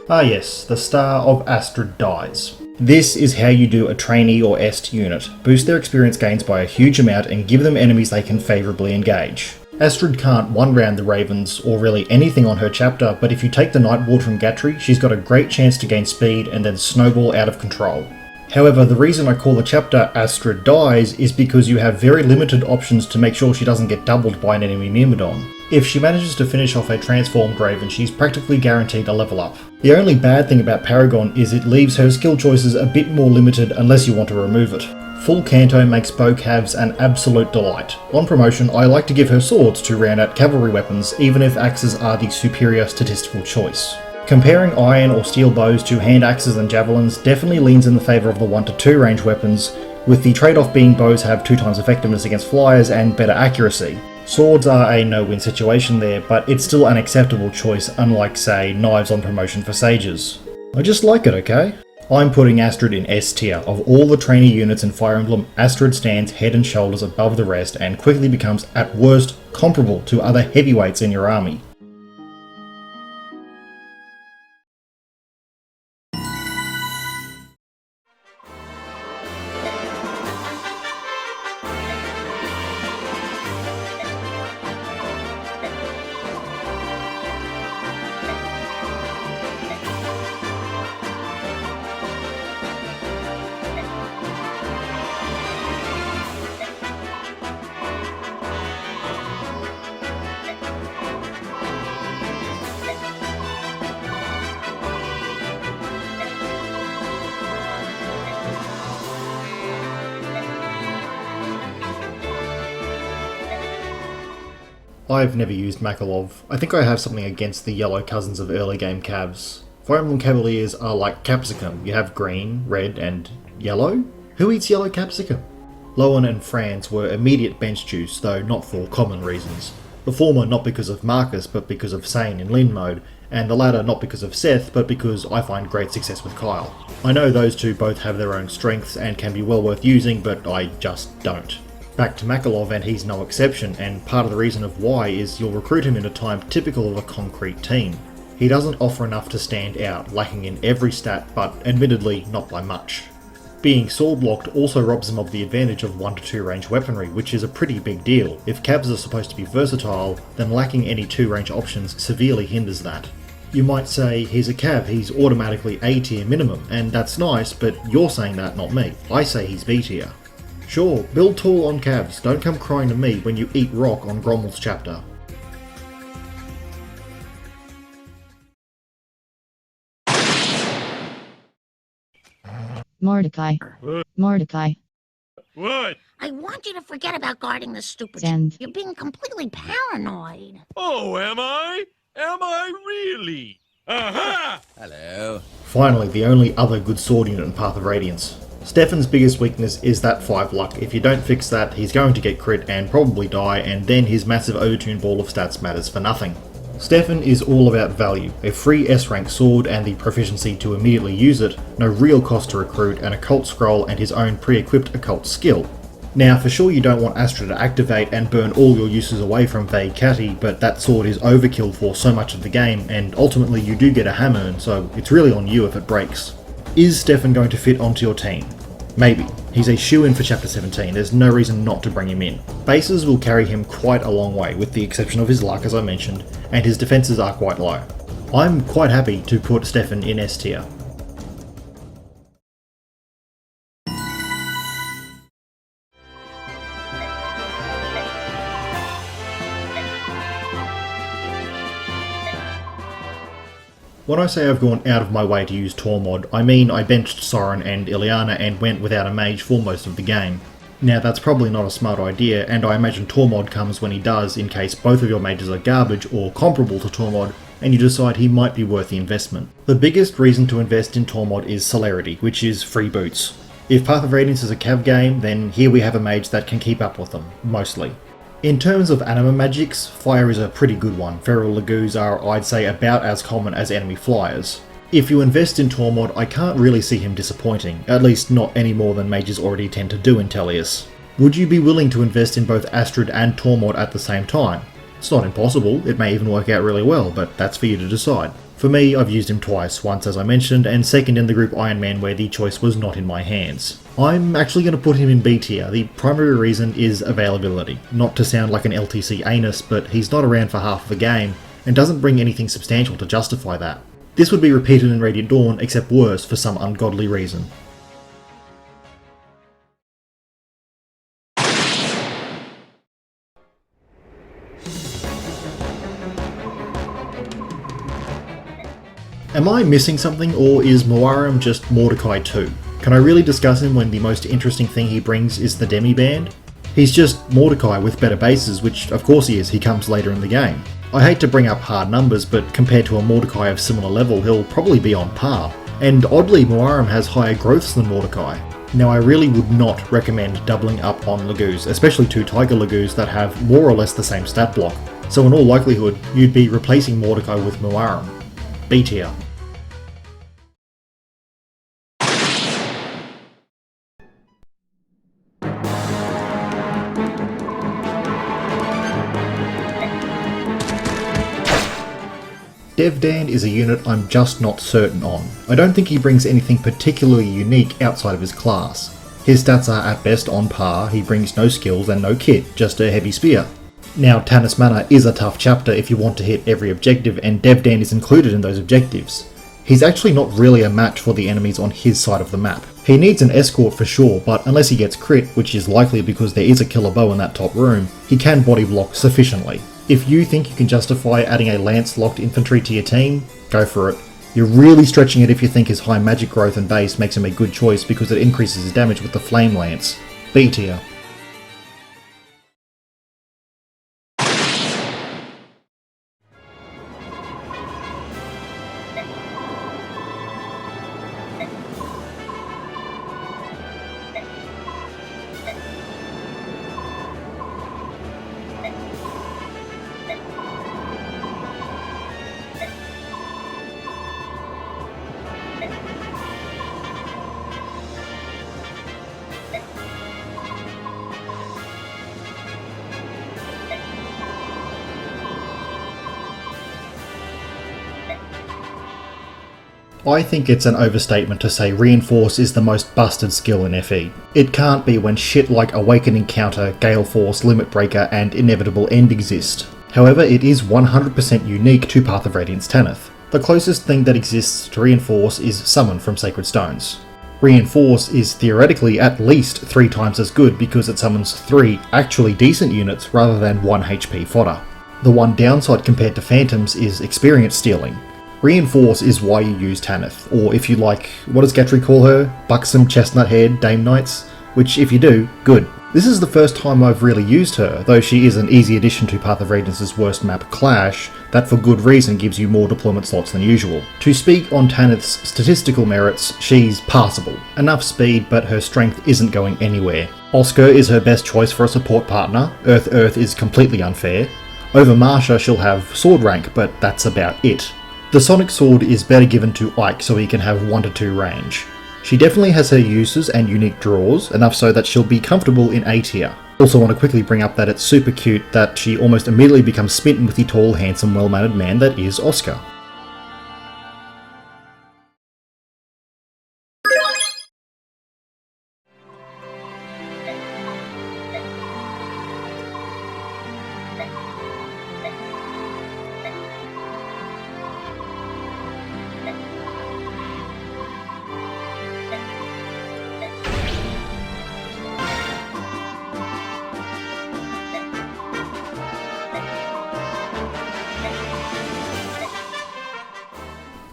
Ah yes, the star of Astrid dies. This is how you do a trainee or est unit. Boost their experience gains by a huge amount and give them enemies they can favourably engage. Astrid can't one-round the Ravens or really anything on her chapter, but if you take the Nightward from Gatrie, she's got a great chance to gain speed and then snowball out of control. However, the reason I call the chapter Astrid Dies is because you have very limited options to make sure she doesn't get doubled by an enemy Myrmidon. If she manages to finish off a transformed Raven, she's practically guaranteed a level up. The only bad thing about Paragon is it leaves her skill choices a bit more limited unless you want to remove it. Full Canto makes bow calves an absolute delight. On promotion, I like to give her swords to round out cavalry weapons, even if axes are the superior statistical choice. Comparing iron or steel bows to hand axes and javelins definitely leans in the favour of the 1 to 2 range weapons, with the trade-off being bows have 2 times effectiveness against flyers and better accuracy. Swords are a no-win situation there, but it's still an acceptable choice, unlike, say, knives on promotion for sages. I just like it, okay? I'm putting Astrid in S tier. Of all the trainee units in Fire Emblem, Astrid stands head and shoulders above the rest and quickly becomes, at worst, comparable to other heavyweights in your army. I've never used Makalov. I think I have something against the yellow cousins of early game Cavs. Fire Emblem Cavaliers are like capsicum. You have green, red, and yellow? Who eats yellow capsicum? Lowen and Franz were immediate bench juice, though not for common reasons. The former not because of Marcus, but because of Sane in Lin mode, and the latter not because of Seth, but because I find great success with Kyle. I know those two both have their own strengths and can be well worth using, but I just don't. Back to Makalov, and he's no exception, and part of the reason of why is you'll recruit him in a time typical of a concrete team. He doesn't offer enough to stand out, lacking in every stat, but admittedly not by much. Being sword blocked also robs him of the advantage of 1 to 2 range weaponry, which is a pretty big deal. If Cavs are supposed to be versatile, then lacking any 2 range options severely hinders that. You might say, he's a Cav, he's automatically A tier minimum, and that's nice, but you're saying that, not me. I say he's B tier. Sure, build tall on Cavs, don't come crying to me when you eat rock on Grommel's chapter. Mordecai. Mordecai. What? I want you to forget about guarding the stupid Send. You're being completely paranoid. Oh, am I? Am I really? Aha! Hello. Finally, the only other good sword unit in Path of Radiance. Stefan's biggest weakness is that 5 luck. If you don't fix that, he's going to get crit and probably die, and then his massive overtuned ball of stats matters for nothing. Stefan is all about value, a free S-rank sword and the proficiency to immediately use it, no real cost to recruit, an occult scroll and his own pre-equipped occult skill. Now, for sure you don't want Astrid to activate and burn all your uses away from Gatrie, but that sword is overkill for so much of the game, and ultimately you do get a hammer, so it's really on you if it breaks. Is Stefan going to fit onto your team? Maybe. He's a shoo-in for Chapter 17, there's no reason not to bring him in. Bases will carry him quite a long way, with the exception of his luck as I mentioned, and his defences are quite low. I'm quite happy to put Stefan in S tier. When I say I've gone out of my way to use Tormod, I mean I benched Soren and Ilyana and went without a mage for most of the game. Now that's probably not a smart idea, and I imagine Tormod comes when he does in case both of your mages are garbage or comparable to Tormod, and you decide he might be worth the investment. The biggest reason to invest in Tormod is celerity, which is free boots. If Path of Radiance is a cav game, then here we have a mage that can keep up with them, mostly. In terms of anima magics, fire is a pretty good one. Feral Lagoos are, I'd say, about as common as enemy flyers. If you invest in Tormod, I can't really see him disappointing, at least not any more than mages already tend to do in Tellius. Would you be willing to invest in both Astrid and Tormod at the same time? It's not impossible, it may even work out really well, but that's for you to decide. For me, I've used him twice, once as I mentioned, and second in the group Iron Man where the choice was not in my hands. I'm actually going to put him in B tier. The primary reason is availability. Not to sound like an LTC anus, but he's not around for half of the game, and doesn't bring anything substantial to justify that. This would be repeated in Radiant Dawn, except worse for some ungodly reason. Am I missing something, or is Muaram just Mordecai too? Can I really discuss him when the most interesting thing he brings is the demi-band? He's just Mordecai with better bases, which of course he is, he comes later in the game. I hate to bring up hard numbers, but compared to a Mordecai of similar level, he'll probably be on par. And oddly, Muaram has higher growths than Mordecai. Now I really would not recommend doubling up on Lagoos, especially two Tiger Lagoos that have more or less the same stat block. So in all likelihood, you'd be replacing Mordecai with Muaram. B tier. Devdan is a unit I'm just not certain on. I don't think he brings anything particularly unique outside of his class. His stats are at best on par, he brings no skills and no kit, just a heavy spear. Now Tanis Manor is a tough chapter if you want to hit every objective, and Devdan is included in those objectives. He's actually not really a match for the enemies on his side of the map. He needs an escort for sure, but unless he gets crit, which is likely because there is a killer bow in that top room, he can body block sufficiently. If you think you can justify adding a lance-locked infantry to your team, go for it. You're really stretching it if you think his high magic growth and base makes him a good choice because it increases his damage with the flame lance. B tier. I think it's an overstatement to say Reinforce is the most busted skill in FE. It can't be when shit like Awakening Counter, Gale Force, Limit Breaker and Inevitable End exist. However, it is 100% unique to Path of Radiance Tanith. The closest thing that exists to Reinforce is Summon from Sacred Stones. Reinforce is theoretically at least 3 times as good because it summons 3 actually decent units rather than 1 HP fodder. The one downside compared to Phantoms is experience stealing. Reinforce is why you use Tanith, or if you like, what does Gatrie call her? Buxom, chestnut-haired Dame Knights? Which, if you do, good. This is the first time I've really used her, though she is an easy addition to Path of Radiance's worst map, Clash, that for good reason gives you more deployment slots than usual. To speak on Tanith's statistical merits, she's passable. Enough speed, but her strength isn't going anywhere. Oscar is her best choice for a support partner, Earth is completely unfair. Over Marcia she'll have sword rank, but that's about it. The Sonic Sword is better given to Ike so he can have 1 to 2 range. She definitely has her uses and unique draws, enough so that she'll be comfortable in A tier. Also want to quickly bring up that it's super cute that she almost immediately becomes smitten with the tall, handsome, well-mannered man that is Oscar.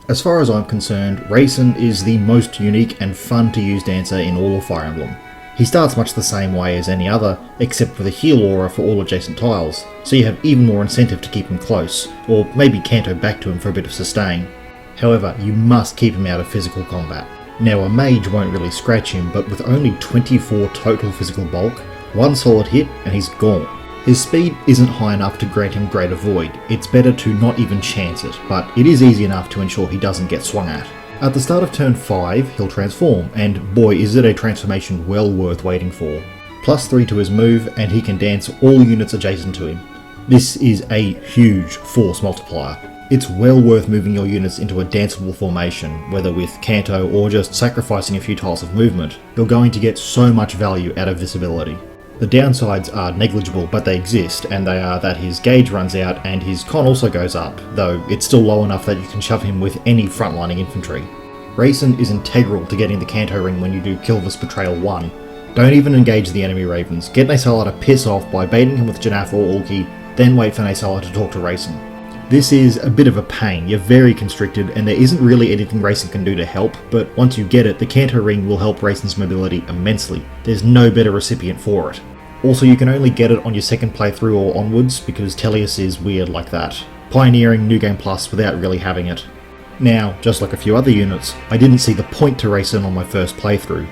As far as I'm concerned, Rayson is the most unique and fun to use dancer in all of Fire Emblem. He starts much the same way as any other, except with a heal aura for all adjacent tiles, so you have even more incentive to keep him close, or maybe canto back to him for a bit of sustain. However, you must keep him out of physical combat. Now a mage won't really scratch him, but with only 24 total physical bulk, one solid hit and he's gone. His speed isn't high enough to grant him Greater Void. It's better to not even chance it, but it is easy enough to ensure he doesn't get swung at. At the start of turn 5, he'll transform, and boy is it a transformation well worth waiting for. +3 to his move, and he can dance all units adjacent to him. This is a huge force multiplier. It's well worth moving your units into a danceable formation, whether with Canto or just sacrificing a few tiles of movement. You're going to get so much value out of this ability. The downsides are negligible, but they exist, and they are that his gauge runs out and his con also goes up, though it's still low enough that you can shove him with any frontlining infantry. Rayson is integral to getting the Canto ring when you do Kilvis Betrayal 1. Don't even engage the enemy ravens, get Naesala to piss off by baiting him with Janaf or Ulki, then wait for Naesala to talk to Rayson. This is a bit of a pain, you're very constricted and there isn't really anything Rayson can do to help, but once you get it, the Canto ring will help Rayson's mobility immensely. There's no better recipient for it. Also, you can only get it on your second playthrough or onwards because Tellius is weird like that, pioneering New Game Plus without really having it. Now, just like a few other units, I didn't see the point to Rayson on my first playthrough.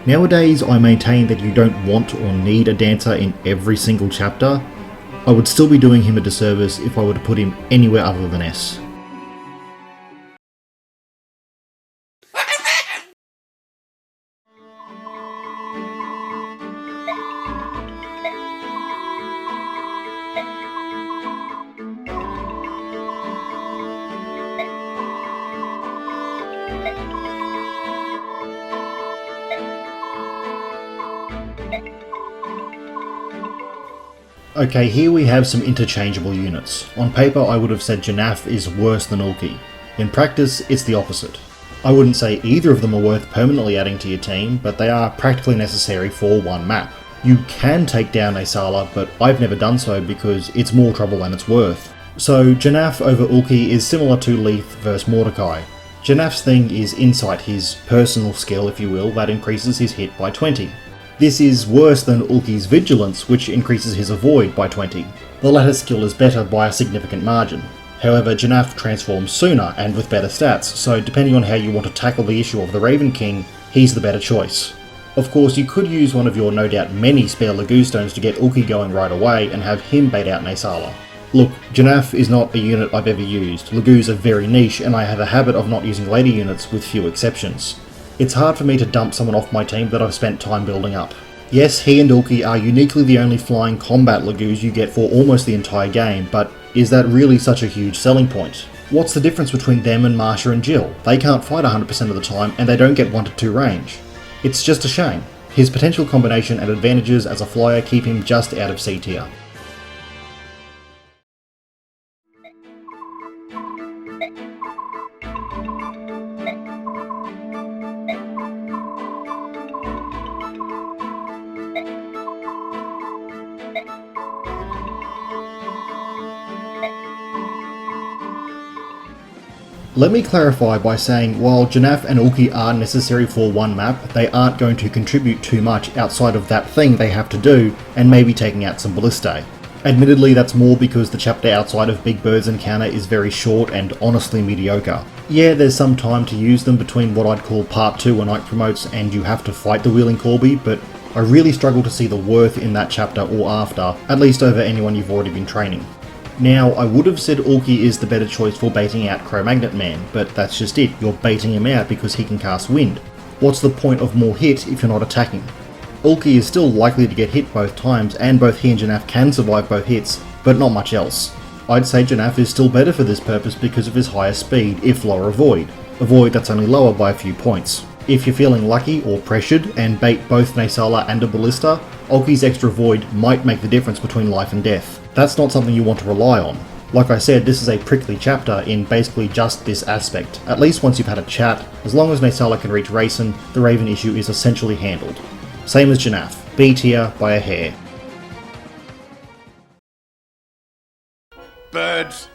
Nowadays, I maintain that you don't want or need a dancer in every single chapter. I would still be doing him a disservice if I were to put him anywhere other than S. Okay, here we have some interchangeable units. On paper I would have said Janaf is worse than Ulki. In practice, it's the opposite. I wouldn't say either of them are worth permanently adding to your team, but they are practically necessary for one map. You can take down Naesala, but I've never done so because it's more trouble than it's worth. So Janaf over Ulki is similar to Lethe vs Mordecai. Janaf's thing is Insight, his personal skill if you will, that increases his hit by 20. This is worse than Ulki's Vigilance, which increases his Avoid by 20. The latter skill is better by a significant margin. However, Janaf transforms sooner and with better stats, so depending on how you want to tackle the issue of the Raven King, he's the better choice. Of course, you could use one of your no doubt many spare Lagoo stones to get Ulki going right away and have him bait out Naesala. Look, Janaf is not a unit I've ever used. Lagoos are very niche and I have a habit of not using lady units with few exceptions. It's hard for me to dump someone off my team that I've spent time building up. Yes, he and Ulki are uniquely the only flying combat Lagoos you get for almost the entire game, but is that really such a huge selling point? What's the difference between them and Marcia and Jill? They can't fight 100% of the time and they don't get 1 to 2 range. It's just a shame. His potential combination and advantages as a flyer keep him just out of C tier. Let me clarify by saying while Janaf and Ulki are necessary for one map, they aren't going to contribute too much outside of that thing they have to do and maybe taking out some ballistae. Admittedly, that's more because the chapter outside of Big Bird's encounter is very short and honestly mediocre. Yeah, there's some time to use them between what I'd call Part 2 when Ike promotes and you have to fight the Wheeling Corby, but I really struggle to see the worth in that chapter or after, at least over anyone you've already been training. Now, I would have said Ulki is the better choice for baiting out Cro-Magnet Man, but that's just it, you're baiting him out because he can cast Wind. What's the point of more hit if you're not attacking? Ulki is still likely to get hit both times, and both he and Janaf can survive both hits, but not much else. I'd say Janaf is still better for this purpose because of his higher speed, if lower Avoid. Avoid that's only lower by a few points. If you're feeling lucky or pressured and bait both Naesala and a Ballista, Ulki's extra Void might make the difference between life and death. That's not something you want to rely on. Like I said, this is a prickly chapter in basically just this aspect. At least once you've had a chat, as long as Naesala can reach Rayson, the Raven issue is essentially handled. Same as Janaf, B tier by a hair. Birds.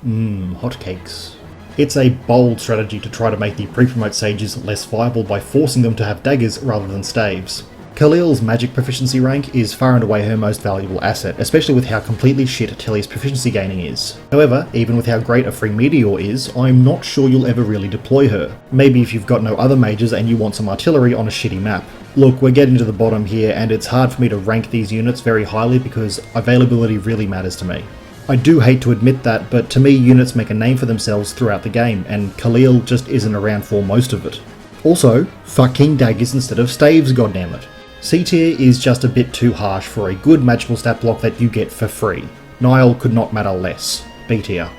Hotcakes. It's a bold strategy to try to make the pre-promote sages less viable by forcing them to have daggers rather than staves. Khalil's magic proficiency rank is far and away her most valuable asset, especially with how completely shit Tilly's proficiency gaining is. However, even with how great a free meteor is, I'm not sure you'll ever really deploy her. Maybe if you've got no other mages and you want some artillery on a shitty map. Look, we're getting to the bottom here, and it's hard for me to rank these units very highly because availability really matters to me. I do hate to admit that, but to me units make a name for themselves throughout the game, and Khalil just isn't around for most of it. Also, fucking daggers instead of staves, goddammit. C tier is just a bit too harsh for a good magical stat block that you get for free. Nile could not matter less. B tier.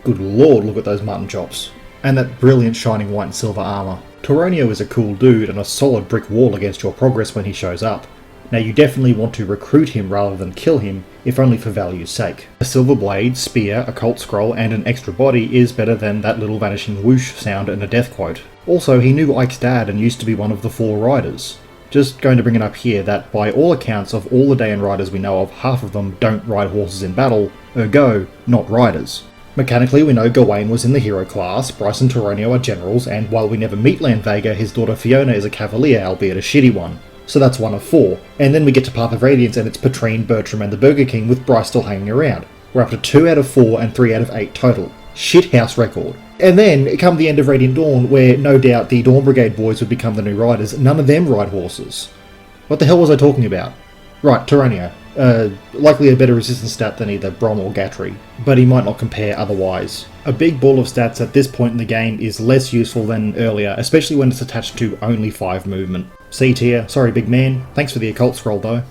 Good lord, look at those mutton chops. And that brilliant shining white and silver armour. Toronio is a cool dude and a solid brick wall against your progress when he shows up. Now you definitely want to recruit him rather than kill him, if only for value's sake. A silver blade, spear, occult scroll and an extra body is better than that little vanishing whoosh sound and a death quote. Also, he knew Ike's dad and used to be one of the 4 riders. Just going to bring it up here that by all accounts of all the Daean riders we know of, half of them don't ride horses in battle, ergo, not riders. Mechanically, we know Gawain was in the hero class, Bryce and Toronio are generals, and while we never meet Landvega, his daughter Fiona is a cavalier, albeit a shitty one. So that's 1 of 4. And then we get to Path of Radiance and it's Patrine, Bertram and the Burger King with Bryce still hanging around. We're up to 2 out of 4 and 3 out of 8 total. Shithouse record. And then, come the end of Radiant Dawn, where no doubt the Dawn Brigade boys would become the new riders, none of them ride horses. What the hell was I talking about? Right, Toronio. Likely a better resistance stat than either Brom or Gatrie, but he might not compare otherwise. A big ball of stats at this point in the game is less useful than earlier, especially when it's attached to only 5 movement. C tier, sorry big man, thanks for the occult scroll though.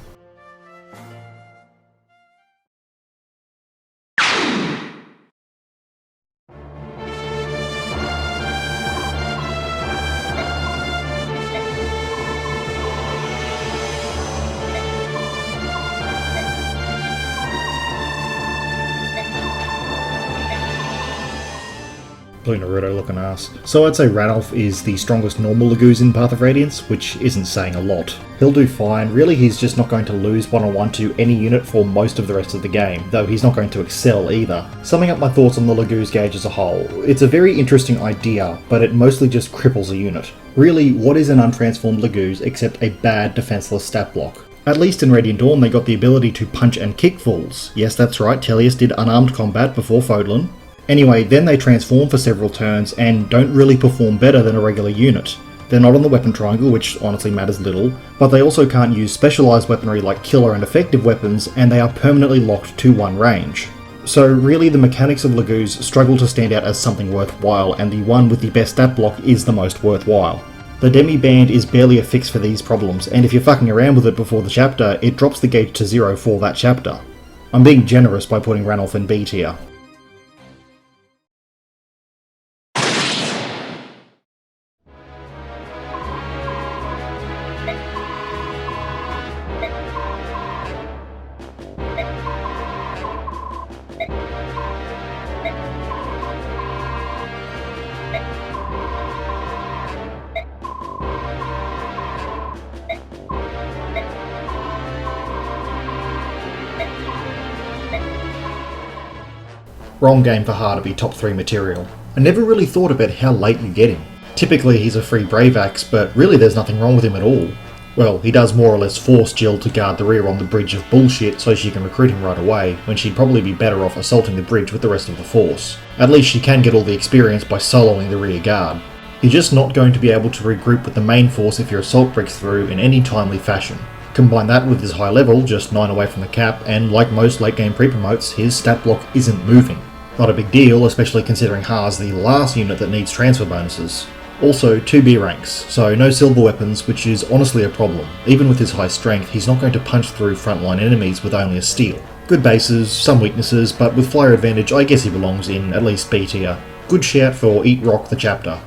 Blue Naruto looking ass. So I'd say Ranulf is the strongest normal Lagoos in Path of Radiance, which isn't saying a lot. He'll do fine, really he's just not going to lose one-on-one to any unit for most of the rest of the game, though he's not going to excel either. Summing up my thoughts on the Lagoos gauge as a whole, it's a very interesting idea, but it mostly just cripples a unit. Really, what is an untransformed Lagoos except a bad defenseless stat block? At least in Radiant Dawn they got the ability to punch and kick fools. Yes, that's right, Tellius did unarmed combat before Fodlan. Anyway, then they transform for several turns and don't really perform better than a regular unit. They're not on the weapon triangle, which honestly matters little, but they also can't use specialised weaponry like killer and effective weapons, and they are permanently locked to 1 range. So really the mechanics of Lagoos struggle to stand out as something worthwhile, and the one with the best stat block is the most worthwhile. The Demi-Band is barely a fix for these problems, and if you're fucking around with it before the chapter, it drops the gauge to 0 for that chapter. I'm being generous by putting Ranulf in B tier. Wrong game for Haar to be top 3 material. I never really thought about how late you get him. Typically he's a free Brave Axe, but really there's nothing wrong with him at all. Well, he does more or less force Jill to guard the rear on the bridge of bullshit so she can recruit him right away, when she'd probably be better off assaulting the bridge with the rest of the force. At least she can get all the experience by soloing the rear guard. You're just not going to be able to regroup with the main force if your assault breaks through in any timely fashion. Combine that with his high level, just 9 away from the cap, and like most late game pre-promotes, his stat block isn't moving. Not a big deal, especially considering Haar's the last unit that needs transfer bonuses. Also, 2 B ranks, so no silver weapons, which is honestly a problem. Even with his high strength, he's not going to punch through frontline enemies with only a steel. Good bases, some weaknesses, but with flyer advantage I guess he belongs in at least B tier. Good shout for Eat Rock the chapter.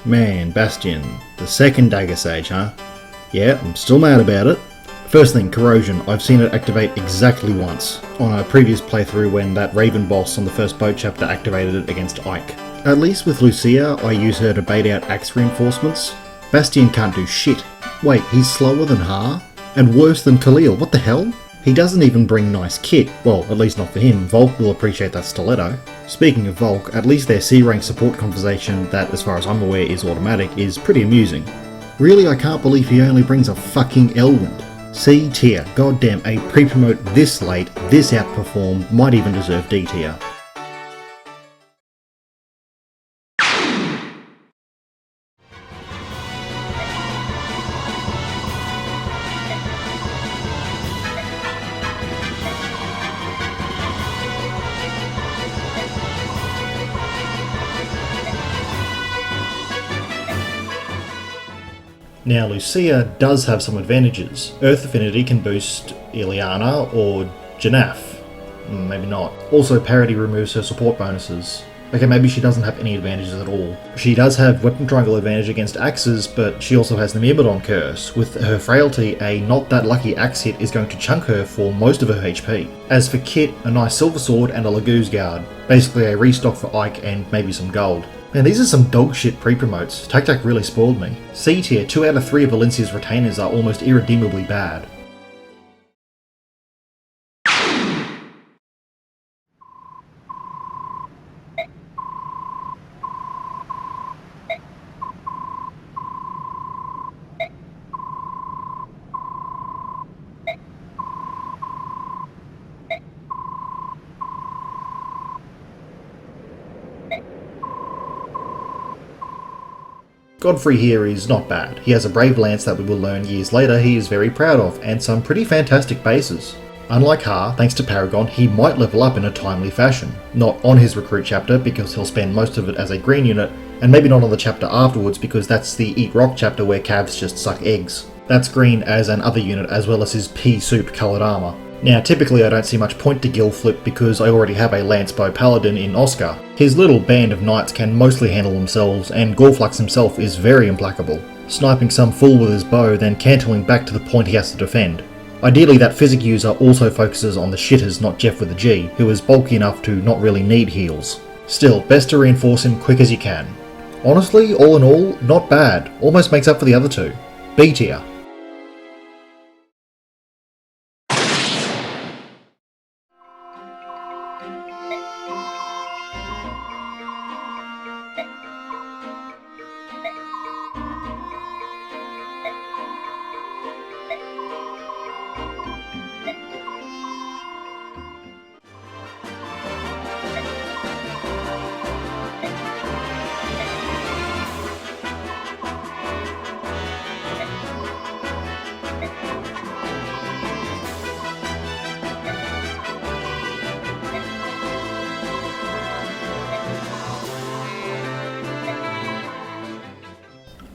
Man, Bastion, the second Dagger Sage, huh? Yeah, I'm still mad about it. First thing, corrosion. I've seen it activate exactly once, on a previous playthrough when that Raven boss on the first boat chapter activated it against Ike. At least with Lucia, I use her to bait out axe reinforcements. Bastian can't do shit. Wait, he's slower than Haar? And worse than Khalil, what the hell? He doesn't even bring nice kit. Well, at least not for him. Volke will appreciate that stiletto. Speaking of Volke, at least their C-rank support conversation, that as far as I'm aware is automatic, is pretty amusing. Really, I can't believe he only brings a fucking Elwind. C tier, goddamn, a pre-promote this late, this outperformed, might even deserve D tier. Now Lucia does have some advantages. Earth Affinity can boost Ilyana or Janaf. Maybe not. Also, Parity removes her support bonuses. Okay, maybe she doesn't have any advantages at all. She does have Weapon Triangle advantage against axes, but she also has the Myrmidon curse. With her frailty, a not that lucky axe hit is going to chunk her for most of her HP. As for kit, a nice silver sword and a Laguz guard. Basically a restock for Ike and maybe some gold. Man, these are some dog shit pre-promotes. Tac really spoiled me. C tier, 2 out of 3 of Elincia's retainers are almost irredeemably bad. Godfrey here is not bad. He has a brave lance that we will learn years later he is very proud of, and some pretty fantastic bases. Unlike Haar, thanks to Paragon, he might level up in a timely fashion. Not on his recruit chapter, because he'll spend most of it as a green unit, and maybe not on the chapter afterwards, because that's the Eat Rock chapter where calves just suck eggs. That's green as an other unit, as well as his pea soup coloured armour. Now, typically I don't see much point to Gil Flip because I already have a Lancebow Paladin in Oscar. His little band of knights can mostly handle themselves, and Gorflux himself is very implacable, sniping some fool with his bow, then cantling back to the point he has to defend. Ideally, that physic user also focuses on the shitters, not Jeff with a G, who is bulky enough to not really need heals. Still, best to reinforce him quick as you can. Honestly, all in all, not bad, almost makes up for the other two. B tier.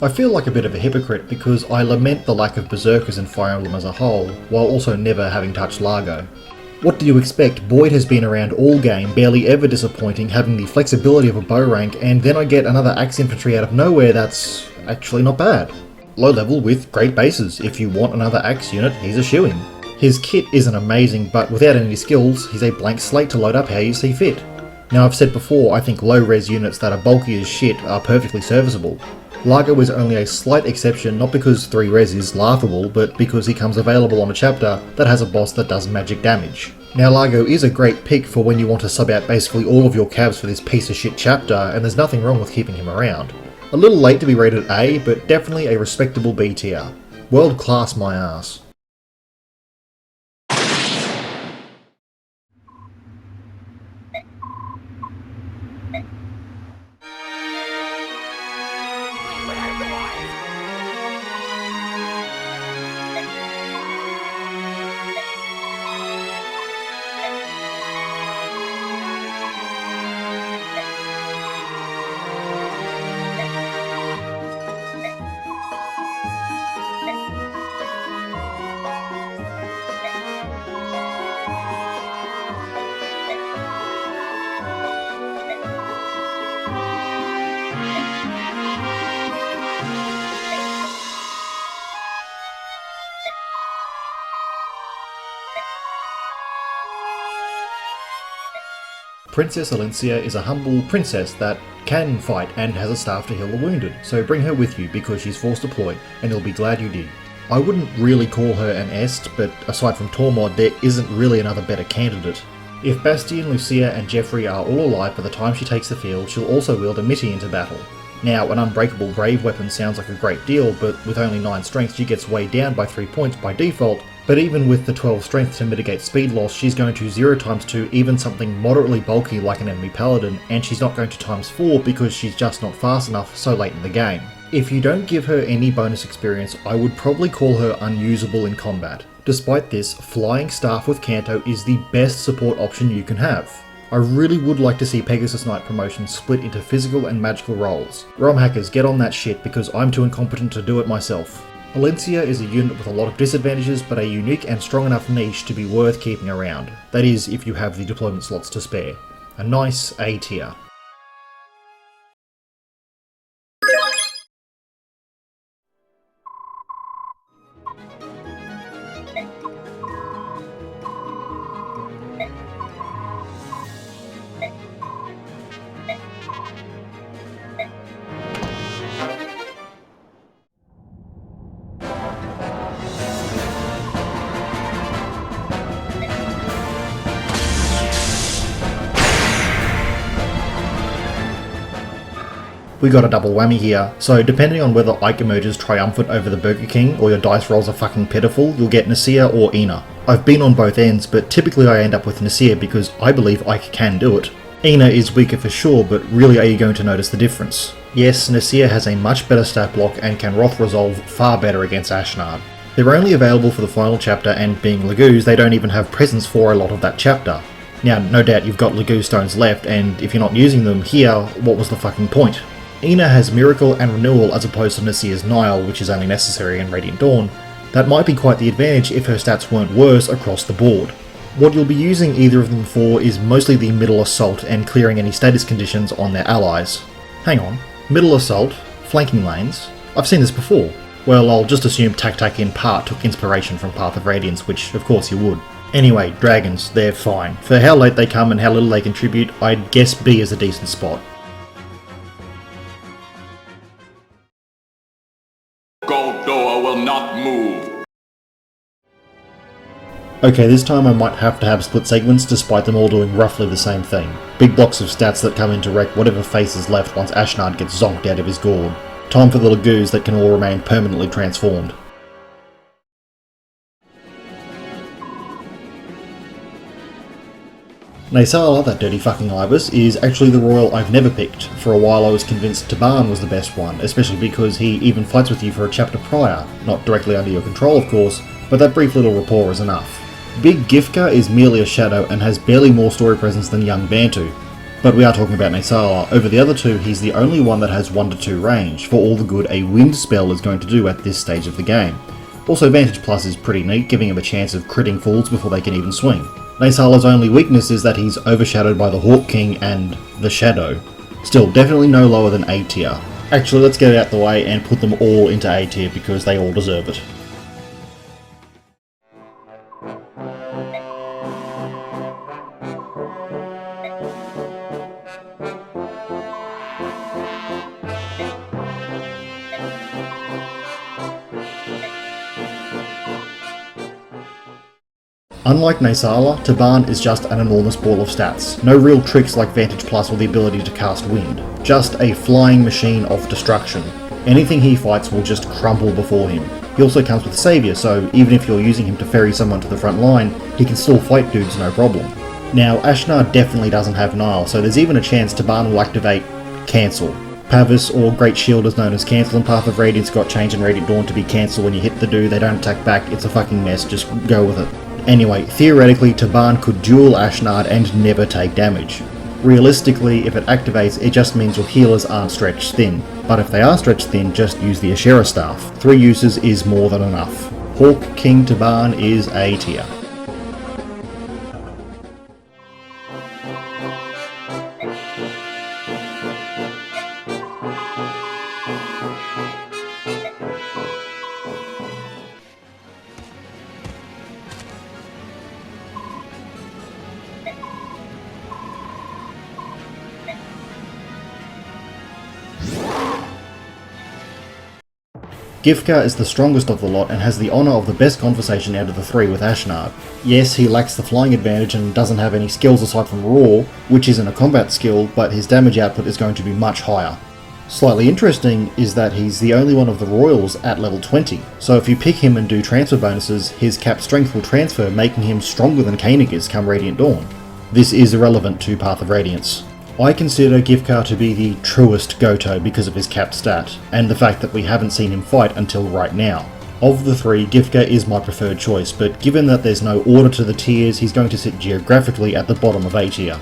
I feel like a bit of a hypocrite because I lament the lack of Berserkers in Fire Emblem as a whole, while also never having touched Largo. What do you expect? Boyd has been around all game, barely ever disappointing, having the flexibility of a bow rank, and then I get another axe infantry out of nowhere that's actually not bad. Low level with great bases. If you want another axe unit, he's a shoo-in. His kit isn't amazing, but without any skills, he's a blank slate to load up how you see fit. Now, I've said before, I think low-res units that are bulky as shit are perfectly serviceable. Largo is only a slight exception, not because 3 res is laughable, but because he comes available on a chapter that has a boss that does magic damage. Now, Largo is a great pick for when you want to sub out basically all of your cabs for this piece of shit chapter, and there's nothing wrong with keeping him around. A little late to be rated A, but definitely a respectable B tier. World class my ass. Princess Elincia is a humble princess that can fight and has a staff to heal the wounded, so bring her with you because she's force deployed and you'll be glad you did. I wouldn't really call her an Est, but aside from Tormod there isn't really another better candidate. If Bastian, Lucia and Gatrie are all alive by the time she takes the field, she'll also wield a Mitty into battle. Now, an unbreakable brave weapon sounds like a great deal, but with only 9 strength she gets weighed down by 3 points by default, but even with the 12 strength to mitigate speed loss, she's going to 0 times 2 even something moderately bulky like an enemy paladin, and she's not going to times 4 because she's just not fast enough so late in the game. If you don't give her any bonus experience, I would probably call her unusable in combat. Despite this, Flying Staff with Canto is the best support option you can have. I really would like to see Pegasus Knight promotions split into physical and magical roles. ROM hackers, get on that shit because I'm too incompetent to do it myself. Elincia is a unit with a lot of disadvantages, but a unique and strong enough niche to be worth keeping around. That is, if you have the deployment slots to spare. A nice A tier. We got a double whammy here, so depending on whether Ike emerges triumphant over the Burger King or your dice rolls are fucking pitiful, you'll get Nasir or Ina. I've been on both ends, but typically I end up with Nasir because I believe Ike can do it. Ina is weaker for sure, but really are you going to notice the difference? Yes, Nasir has a much better stat block and can Wrath Resolve far better against Ashnard. They're only available for the final chapter, and being Lagoos, they don't even have presents for a lot of that chapter. Now, no doubt you've got Lagoo stones left, and if you're not using them here, what was the fucking point? Ina has Miracle and Renewal as opposed to Nasir's Nile, which is only necessary in Radiant Dawn. That might be quite the advantage if her stats weren't worse across the board. What you'll be using either of them for is mostly the Middle Assault and clearing any status conditions on their allies. Hang on, Middle Assault? Flanking lanes? I've seen this before. Well, I'll just assume TacTac in part took inspiration from Path of Radiance, which of course you would. Anyway, dragons, they're fine. For how late they come and how little they contribute, I'd guess B is a decent spot. Gold door will not move. Okay, this time I might have to have split segments despite them all doing roughly the same thing. Big blocks of stats that come in to wreck whatever face is left once Ashnard gets zonked out of his gourd. Time for the Lagoos that can all remain permanently transformed. Naesala, that dirty fucking ibis, is actually the royal I've never picked. For a while I was convinced Tibarn was the best one, especially because he even fights with you for a chapter prior. Not directly under your control of course, but that brief little rapport is enough. Big Giffca is merely a shadow and has barely more story presence than young Bantu. But we are talking about Naesala. Over the other two, he's the only one that has 1 to 2 range, for all the good a wind spell is going to do at this stage of the game. Also Vantage Plus is pretty neat, giving him a chance of critting fools before they can even swing. Naesala's only weakness is that he's overshadowed by the Hawk King and the Shadow. Still, definitely no lower than A tier. Actually, let's get it out the way and put them all into A tier because they all deserve it. Unlike Naesala, Tibarn is just an enormous ball of stats. No real tricks like Vantage Plus or the ability to cast Wind. Just a flying machine of destruction. Anything he fights will just crumble before him. He also comes with Saviour, so even if you're using him to ferry someone to the front line, he can still fight dudes no problem. Now, Ashnard definitely doesn't have Nile, so there's even a chance Tibarn will activate Cancel. Pavis, or Great Shield is known as Cancel in Path of Radiance, got changed in Radiant Dawn to be Cancel when you hit the dude, they don't attack back, it's a fucking mess, just go with it. Anyway, theoretically Tibarn could duel Ashnard and never take damage. Realistically, if it activates, it just means your healers aren't stretched thin. But if they are stretched thin, just use the Ashera Staff. 3 uses is more than enough. Hawk King Tibarn is A tier. Giffca is the strongest of the lot and has the honour of the best conversation out of the three with Ashnard. Yes, he lacks the flying advantage and doesn't have any skills aside from Roar, which isn't a combat skill, but his damage output is going to be much higher. Slightly interesting is that he's the only one of the Royals at level 20, so if you pick him and do transfer bonuses, his cap strength will transfer, making him stronger than Koenig is come Radiant Dawn. This is irrelevant to Path of Radiance. I consider Giffca to be the truest Goto because of his capped stat, and the fact that we haven't seen him fight until right now. Of the three, Giffca is my preferred choice, but given that there's no order to the tiers, he's going to sit geographically at the bottom of A tier.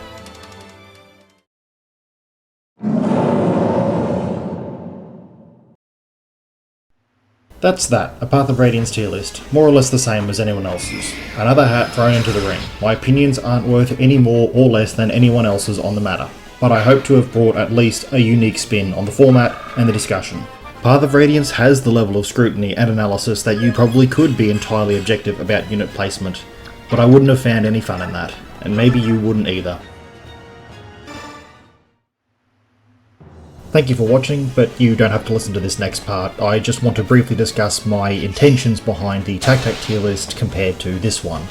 That's that, a Path of Radiance tier list, more or less the same as anyone else's. Another hat thrown into the ring. My opinions aren't worth any more or less than anyone else's on the matter, but I hope to have brought at least a unique spin on the format and the discussion. Path of Radiance has the level of scrutiny and analysis that you probably could be entirely objective about unit placement, but I wouldn't have found any fun in that, and maybe you wouldn't either. Thank you for watching, but you don't have to listen to this next part. I just want to briefly discuss my intentions behind the TacTac tier list compared to this one.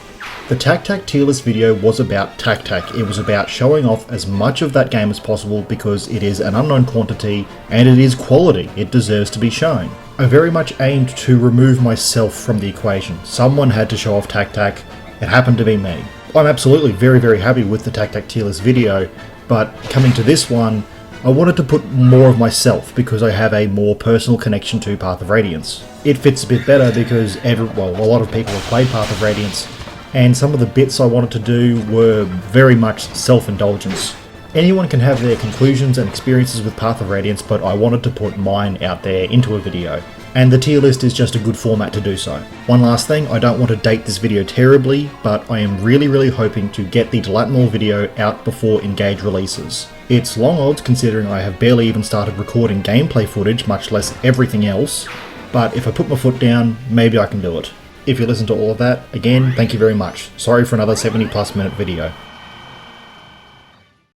The TacTac tier list video was about TacTac. It was about showing off as much of that game as possible because it is an unknown quantity and it is quality. It deserves to be shown. I very much aimed to remove myself from the equation. Someone had to show off TacTac. It happened to be me. I'm absolutely very happy with the TacTac tier list video, but coming to this one, I wanted to put more of myself because I have a more personal connection to Path of Radiance. It fits a bit better because a lot of people have played Path of Radiance, and some of the bits I wanted to do were very much self-indulgence. Anyone can have their conclusions and experiences with Path of Radiance, but I wanted to put mine out there into a video. And the tier list is just a good format to do so. One last thing, I don't want to date this video terribly, but I am really hoping to get the Delatmore video out before Engage releases. It's long odds considering I have barely even started recording gameplay footage, much less everything else, but if I put my foot down, maybe I can do it. If you listen to all of that, again, thank you very much. Sorry for another 70+ minute video.